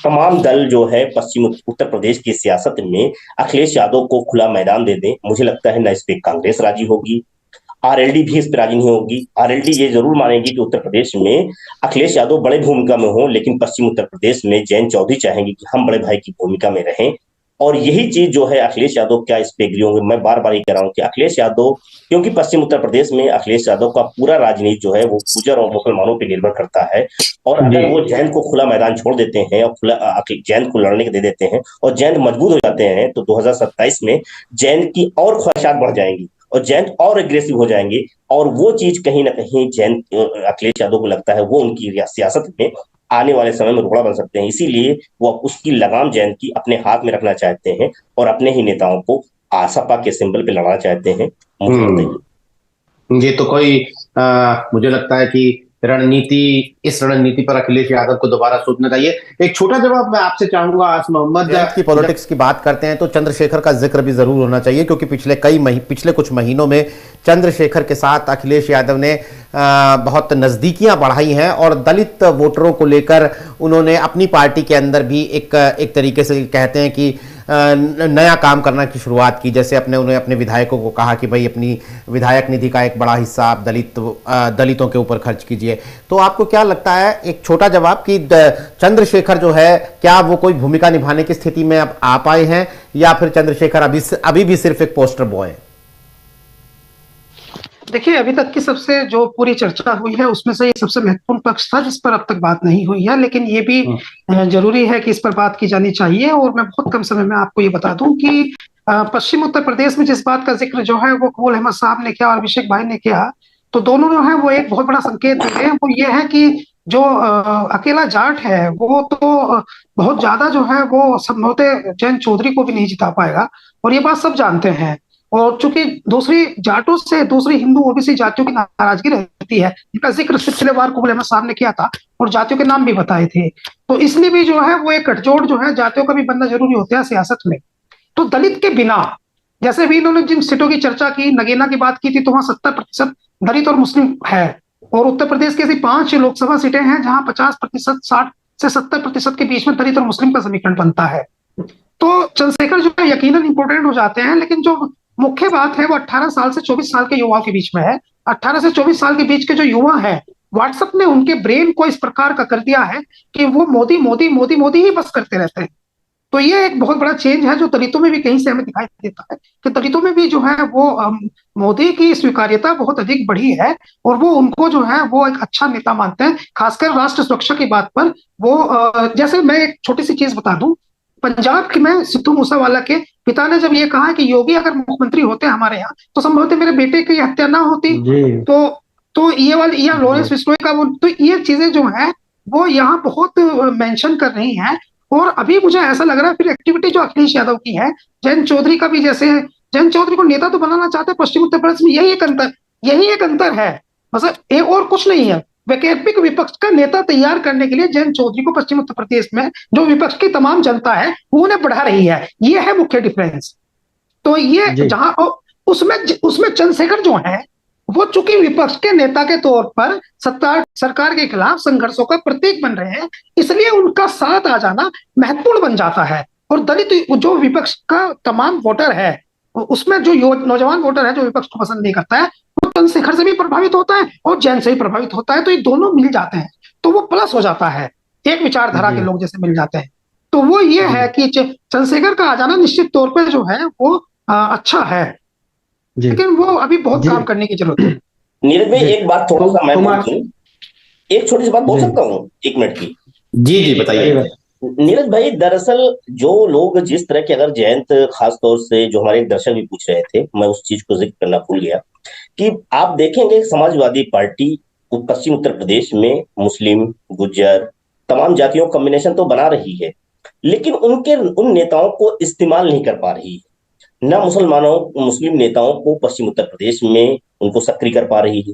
तमाम दल जो है पश्चिम उत्तर प्रदेश की सियासत में अखिलेश यादव को खुला मैदान दे दें। मुझे लगता है न इस पे कांग्रेस राजी होगी, आरएलडी भी इस पर राजी नहीं होगी। आरएलडी ये जरूर मानेगी कि उत्तर प्रदेश में अखिलेश यादव बड़े भूमिका में हो, लेकिन पश्चिम उत्तर प्रदेश में जयंत चौधरी चाहेंगे कि हम बड़े भाई की भूमिका में रहें। और यही चीज जो है अखिलेश यादव क्या इस पे एग्री होंगे? मैं बार बार ये कह रहा हूं कि अखिलेश यादव, क्योंकि पश्चिम उत्तर प्रदेश में अखिलेश यादव का पूरा राजनीति जो है वो गुर्जर और मुसलमानों पर निर्भर करता है। और अगर वो जयंत को खुला मैदान छोड़ देते हैं और खुला जयंत को लड़ने के दे देते हैं और जयंत मजबूत हो जाते हैं तो 2027 में जयंत की और ख्वाहिशात बढ़ जाएंगी और जयंत और एग्रेसिव हो जाएंगे। और वो चीज कहीं ना कहीं जयंत, अखिलेश यादव को लगता है वो उनकी सियासत में आने वाले समय में रोड़ा बन सकते हैं। इसीलिए वो उसकी लगाम जयंत की अपने हाथ में रखना चाहते हैं और अपने ही नेताओं को सपा के सिंबल पे लड़ाना चाहते हैं। ये तो कोई मुझे लगता है कि इस रणनीति पर अखिलेश यादव को दोबारा सोचना चाहिए। एक छोटा जवाब मैं आपसे चाहूंगा आस मोहम्मद, की पॉलिटिक्स की बात करते हैं तो चंद्रशेखर का जिक्र भी जरूर होना चाहिए, क्योंकि पिछले कुछ महीनों में चंद्रशेखर के साथ अखिलेश यादव ने बहुत नजदीकियां बढ़ाई हैं और दलित वोटरों को लेकर उन्होंने अपनी पार्टी के अंदर भी एक तरीके से कहते हैं कि नया काम करना की शुरुआत की। जैसे उन्होंने अपने विधायकों को कहा कि भाई अपनी विधायक निधि का एक बड़ा हिस्सा आप दलितों के ऊपर खर्च कीजिए। तो आपको क्या लगता है, एक छोटा जवाब, कि चंद्रशेखर जो है क्या वो कोई भूमिका निभाने की स्थिति में अब आ पाए हैं या फिर चंद्रशेखर अभी भी सिर्फ एक पोस्टर बॉय है? देखिए, अभी तक की सबसे जो पूरी चर्चा हुई है उसमें से ये सबसे महत्वपूर्ण पक्ष था जिस पर अब तक बात नहीं हुई है, लेकिन ये भी जरूरी है कि इस पर बात की जानी चाहिए। और मैं बहुत कम समय में आपको ये बता दूं कि पश्चिम उत्तर प्रदेश में जिस बात का जिक्र जो है वो कबूल अहमद साहब ने किया और अभिषेक भाई ने किया, तो दोनों जो है वो एक बहुत बड़ा संकेत दे रहे हैं। वो ये है कि जो अकेला जाट है वो तो बहुत ज्यादा जो है वो संभवतः जयंत चौधरी को भी नहीं जिता पाएगा, और ये बात सब जानते हैं। और चूंकि दूसरी जाटों से दूसरी हिंदू ओबीसी जातियों की नाराजगी रहती प्रति है, इनका जिक्र पिछले बार कुबल अहमद साहब ने किया था और जातियों के नाम भी बताए थे। तो इसलिए भी जो है वो एक गठजोड़ जो है जातियों का भी बनना जरूरी होता है सियासत में। तो दलित के बिना, जैसे भी इन्होंने जिन सीटों की चर्चा की, नगीना की बात की थी, तो वहां 70% दलित और मुस्लिम है। और उत्तर प्रदेश की ऐसी 5 लोकसभा सीटें हैं जहां 50%, 60 से 70% के बीच में दलित और मुस्लिम का समीकरण बनता है। तो चंद्रशेखर जो है यकीनन इंपोर्टेंट हो जाते हैं, लेकिन जो मुख्य बात है वो 18 साल से 24 साल के युवाओं के बीच में है। 18 से 24 साल के बीच के जो युवा हैं, व्हाट्सएप ने उनके ब्रेन को इस प्रकार का कर दिया है कि वो मोदी मोदी मोदी मोदी ही बस करते रहते हैं। तो ये एक बहुत बड़ा चेंज है जो दलितों में भी कहीं से हमें दिखाई देता है कि दलितों में भी जो है वो मोदी की स्वीकार्यता बहुत अधिक बढ़ी है और वो उनको जो है वो एक अच्छा नेता मानते हैं। खासकर राष्ट्र सुरक्षा की बात पर वो जैसे मैं एक छोटी सी चीज बता दूं, पंजाब के में सिद्धू मूसेवाला के पिता ने जब ये कहा कि योगी अगर मुख्यमंत्री होते हमारे यहाँ तो संभवतः मेरे बेटे की हत्या ना होती। तो ये वाली या लॉरेंस बिश्नोई का वो, तो ये चीजें जो है वो यहाँ बहुत मेंशन कर रही हैं। और अभी मुझे ऐसा लग रहा है फिर एक्टिविटी जो अखिलेश यादव की है, जयंत चौधरी का भी, जैसे जयंत चौधरी को नेता तो बनाना चाहते हैं पश्चिम उत्तर प्रदेश में, यही एक अंतर है, मतलब एक और कुछ नहीं है। वैकल्पिक विपक्ष का नेता तैयार करने के लिए जयंत चौधरी को पश्चिम उत्तर प्रदेश में जो विपक्ष की तमाम जनता है वो उन्हें बढ़ा रही है, ये है मुख्य डिफरेंस। तो ये जहां उसमें चंद्रशेखर जो है वो चूंकि विपक्ष के नेता के तौर पर सत्ता सरकार के खिलाफ संघर्षों का प्रतीक बन रहे हैं, इसलिए उनका साथ आ जाना महत्वपूर्ण बन जाता है। और दलित जो विपक्ष का तमाम वोटर है उसमें जो नौजवान वोटर है जो विपक्ष को पसंद नहीं करता है वो चंद्रशेखर से भी प्रभावित होता है और जैन से भी प्रभावित होता है। तो ये दोनों मिल जाते हैं तो वो प्लस हो जाता है, एक विचारधारा के लोग जैसे मिल जाते हैं। तो वो ये है कि चंद्रशेखर का आ जाना निश्चित तौर पर जो है वो अच्छा है, लेकिन वो अभी बहुत काम करने की जरूरत है। नीरज भाई एक बात थोड़ा सा मैं एक छोटी सी बात बोल सकता हूँ 1 मिनट की? जी जी बताइए। नीरज भाई, दरअसल जो लोग जिस तरह के, अगर जयंत खास तौर से जो हमारे दर्शक भी पूछ रहे थे, मैं उस चीज को जिक्र करना भूल गया कि आप देखेंगे समाजवादी पार्टी पश्चिम उत्तर प्रदेश में मुस्लिम, गुज्जर, तमाम जातियों का कॉम्बिनेशन तो बना रही है, लेकिन उन नेताओं को इस्तेमाल नहीं कर पा रही है। न मुस्लिम नेताओं को पश्चिम उत्तर प्रदेश में उनको सक्रिय कर पा रही है,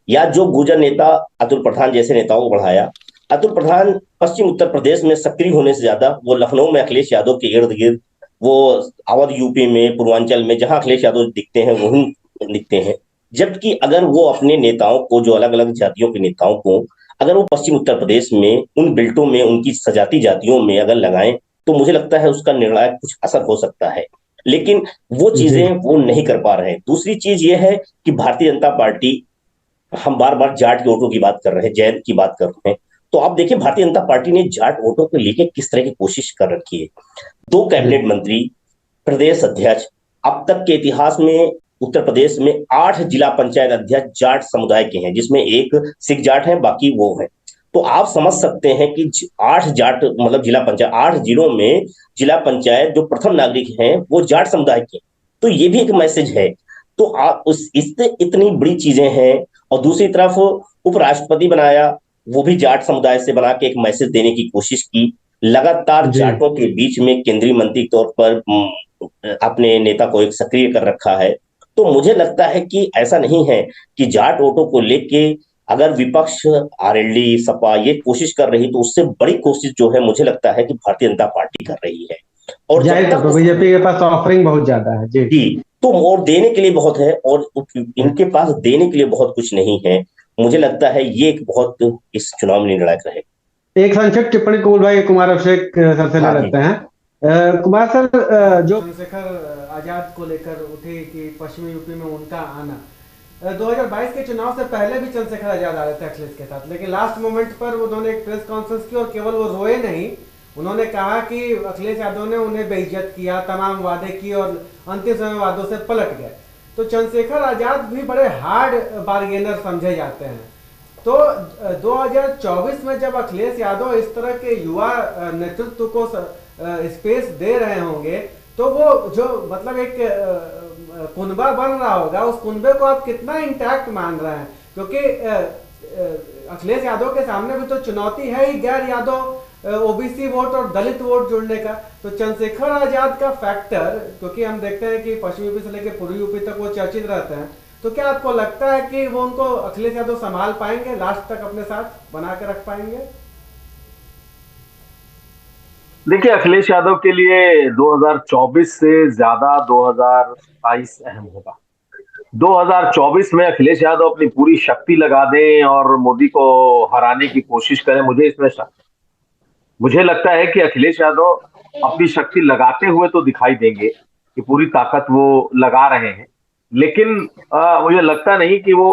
या जो गुर्जर नेता अतुल प्रधान जैसे नेताओं को बढ़ाया, अतुल प्रधान पश्चिम उत्तर प्रदेश में सक्रिय होने से ज्यादा वो लखनऊ में अखिलेश यादव के इर्द गिर्द, वो अवध यूपी में, पूर्वांचल में जहां अखिलेश यादव दिखते हैं वहीं दिखते हैं। जबकि अगर वो अपने नेताओं को, जो अलग अलग जातियों के नेताओं को, अगर वो पश्चिम उत्तर प्रदेश में उन बेल्टों में, उनकी सजाती जातियों में अगर लगाएं तो मुझे लगता है उसका निर्णायक कुछ असर हो सकता है। लेकिन वो चीजें वो नहीं कर पा रहे हैं। दूसरी चीज ये है कि भारतीय जनता पार्टी, हम बार बार जाट के वोटों की बात कर रहे हैं, जैन की बात कर रहे हैं, तो आप देखिए भारतीय जनता पार्टी ने जाट वोटों को लेके किस तरह की कोशिश कर रखी है। 2 कैबिनेट मंत्री, प्रदेश अध्यक्ष, अब तक के इतिहास में उत्तर प्रदेश में 8 जिला पंचायत अध्यक्ष जाट समुदाय के हैं, जिसमें एक सिख जाट है, बाकी वो है। तो आप समझ सकते हैं कि 8 जाट, मतलब जिला पंचायत, 8 जिलों में जिला पंचायत जो प्रथम नागरिक हैं वो जाट समुदाय के, तो ये भी एक मैसेज है। तो आप इससे इतनी बड़ी चीजें हैं। और दूसरी तरफ उपराष्ट्रपति बनाया, वो भी जाट समुदाय से बना के एक मैसेज देने की कोशिश की। लगातार जाटों के बीच में केंद्रीय मंत्री के तौर पर अपने नेता को एक सक्रिय कर रखा है। तो मुझे लगता है कि ऐसा नहीं है कि जाट वोटों को लेके अगर विपक्ष, आरएलडी, सपा ये कोशिश कर रही, तो उससे बड़ी कोशिश जो है मुझे लगता है कि भारतीय जनता पार्टी कर रही है। और बीजेपी के पास ऑफरिंग बहुत ज्यादा है जी, तो और देने के लिए बहुत है और इनके पास देने के लिए बहुत कुछ नहीं है। मुझे लगता है ये एक बहुत इस चुनाव में निर्णायक रहे। एक संक्षिप्त टिप्पणी कुबुल भाई कुमार अभिषेक सर से ले लेते हैं। कुमार सर, जो चंद्रशेखर आजाद को लेकर उठे कि पश्चिमी यूपी में उनका आना, 2022 के चुनाव से पहले भी चंद्रशेखर आजाद आ रहे थे अखिलेश के साथ, लेकिन लास्ट मोमेंट पर उन्होंने एक प्रेस कॉन्फ्रेंस की और केवल वो रोए नहीं, उन्होंने कहा कि अखिलेश यादव ने उन्हें बेइज्जत किया, तमाम वादे किए और अंतिम समय वादों से पलट गए। तो चंद्रशेखर आजाद भी बड़े हार्ड बार्गेनर समझे जाते हैं। तो 2024 में जब अखिलेश यादव इस तरह के युवा नेतृत्व को स्पेस दे रहे होंगे तो वो जो मतलब एक कुनबा बन रहा होगा, उस कुनबे को आप कितना इंटैक्ट मान रहे हैं? क्योंकि अखिलेश यादव के सामने भी तो चुनौती है ही गैर यादव ओबीसी वोट और दलित वोट जुड़ने का। तो चंद्रशेखर आजाद का फैक्टर, क्योंकि हम देखते हैं कि पश्चिमी यूपी से लेकर पूर्वी यूपी तक वो चर्चित रहते हैं, तो क्या आपको लगता है कि वो उनको अखिलेश यादव संभाल पाएंगे, लास्ट तक अपने साथ बना के रख पाएंगे? देखिए, अखिलेश यादव के लिए 2024 से ज्यादा 2027 अहम होगा। 2024 में अखिलेश यादव अपनी पूरी शक्ति लगा दें और मोदी को हराने की कोशिश करें, मुझे इसमें शक। मुझे लगता है कि अखिलेश यादव अपनी शक्ति लगाते हुए तो दिखाई देंगे कि पूरी ताकत वो लगा रहे हैं, लेकिन मुझे लगता नहीं कि वो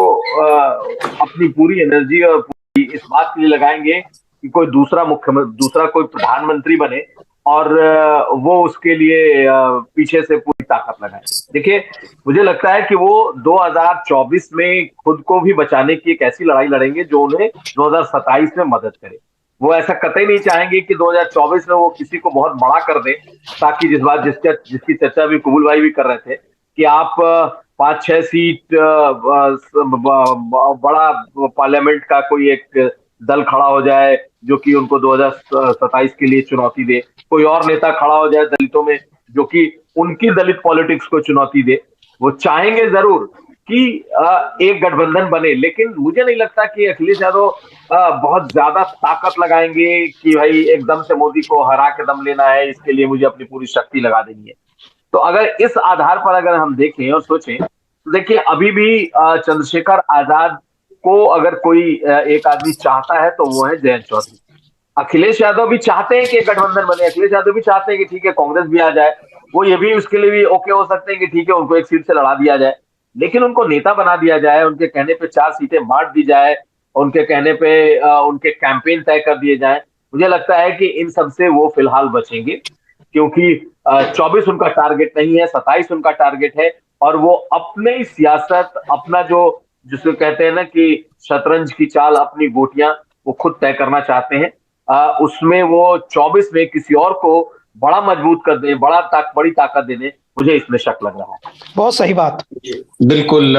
अपनी पूरी एनर्जी और पूरी इस बात के लिए लगाएंगे कि कोई दूसरा कोई प्रधानमंत्री बने और वो उसके लिए पीछे से पूरी ताकत लगाए। देखिए, मुझे लगता है कि वो 2024 में खुद को भी बचाने की एक ऐसी लड़ाई लड़ेंगे जो उन्हें 2027 में मदद करे। वो ऐसा कतई नहीं चाहेंगे कि 2024 में वो किसी को बहुत बड़ा कर दे, ताकि जिसकी चर्चा भी कुबुल भाई भी कर रहे थे कि आप 5-6 सीट बड़ा पार्लियामेंट का कोई एक दल खड़ा हो जाए जो कि उनको 2027 के लिए चुनौती दे, कोई और नेता खड़ा हो जाए दलितों में जो कि उनकी दलित पॉलिटिक्स को चुनौती दे। वो चाहेंगे जरूर कि एक गठबंधन बने, लेकिन मुझे नहीं लगता कि अखिलेश यादव बहुत ज्यादा ताकत लगाएंगे कि भाई एकदम से मोदी को हरा के दम लेना है, इसके लिए मुझे अपनी पूरी शक्ति लगा देनी है। तो अगर इस आधार पर अगर हम देखें और सोचें तो देखिए, अभी भी चंद्रशेखर आजाद को अगर कोई एक आदमी चाहता है तो वो है जयंत चौधरी। अखिलेश यादव भी चाहते हैं कि एक गठबंधन बने, अखिलेश यादव भी चाहते हैं कि ठीक है कांग्रेस भी आ जाए, वो ये भी उसके लिए भी ओके हो सकते हैं कि ठीक है उनको एक सीट से लड़ा दिया जाए, लेकिन उनको नेता बना दिया जाए, उनके कहने पे 4 सीटें बांट दी जाए, उनके कहने पे उनके कैंपेन तय कर दिए जाए। मुझे लगता है कि इन सब से वो फिलहाल बचेंगे, क्योंकि 24 उनका टारगेट नहीं है, 27 उनका टारगेट है, और वो अपनी सियासत, अपना जो जिसको कहते हैं ना कि शतरंज की चाल, अपनी गोटियां वो खुद तय करना चाहते हैं। उसमें वो 24 में किसी और को बड़ा मजबूत कर दें, बड़ी ताकत दे दें, मुझे इसमें शक लग रहा है। बहुत सही बात। बिल्कुल।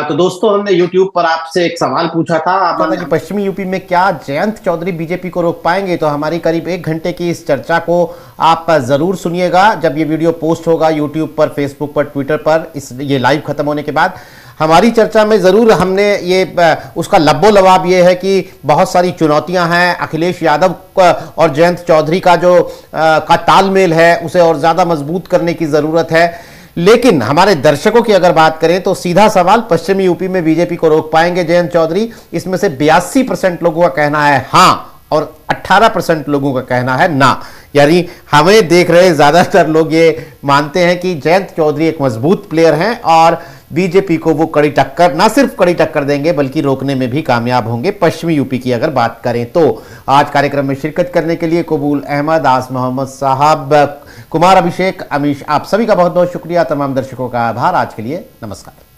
तो दोस्तों, हमने YouTube पर आपसे एक सवाल पूछा था, आप बताइए कि पश्चिमी यूपी में क्या जयंत चौधरी बीजेपी को रोक पाएंगे? तो हमारी करीब 1 घंटे की इस चर्चा को आप जरूर सुनिएगा जब ये वीडियो पोस्ट होगा YouTube पर, Facebook पर, Twitter पर, ये लाइव खत्म होने के बाद। हमारी चर्चा में जरूर हमने ये उसका लब्बो लवाब ये है कि बहुत सारी चुनौतियां हैं, अखिलेश यादव और जयंत चौधरी का जो का तालमेल है उसे और ज्यादा मजबूत करने की जरूरत है। लेकिन हमारे दर्शकों की अगर बात करें तो सीधा सवाल, पश्चिमी यूपी में बीजेपी को रोक पाएंगे जयंत चौधरी? इसमें से 82% लोगों का कहना है हां और 18% लोगों का कहना है ना। यानी हमें देख रहे ज्यादातर लोग ये मानते हैं कि जयंत चौधरी एक मजबूत प्लेयर हैं और बीजेपी को वो कड़ी टक्कर, ना सिर्फ कड़ी टक्कर देंगे बल्कि रोकने में भी कामयाब होंगे पश्चिमी यूपी की अगर बात करें तो। आज कार्यक्रम में शिरकत करने के लिए कबूल अहमद, आस मोहम्मद साहब, कुमार अभिषेक, अमीश, आप सभी का बहुत बहुत शुक्रिया। तमाम दर्शकों का आभार। आज के लिए नमस्कार।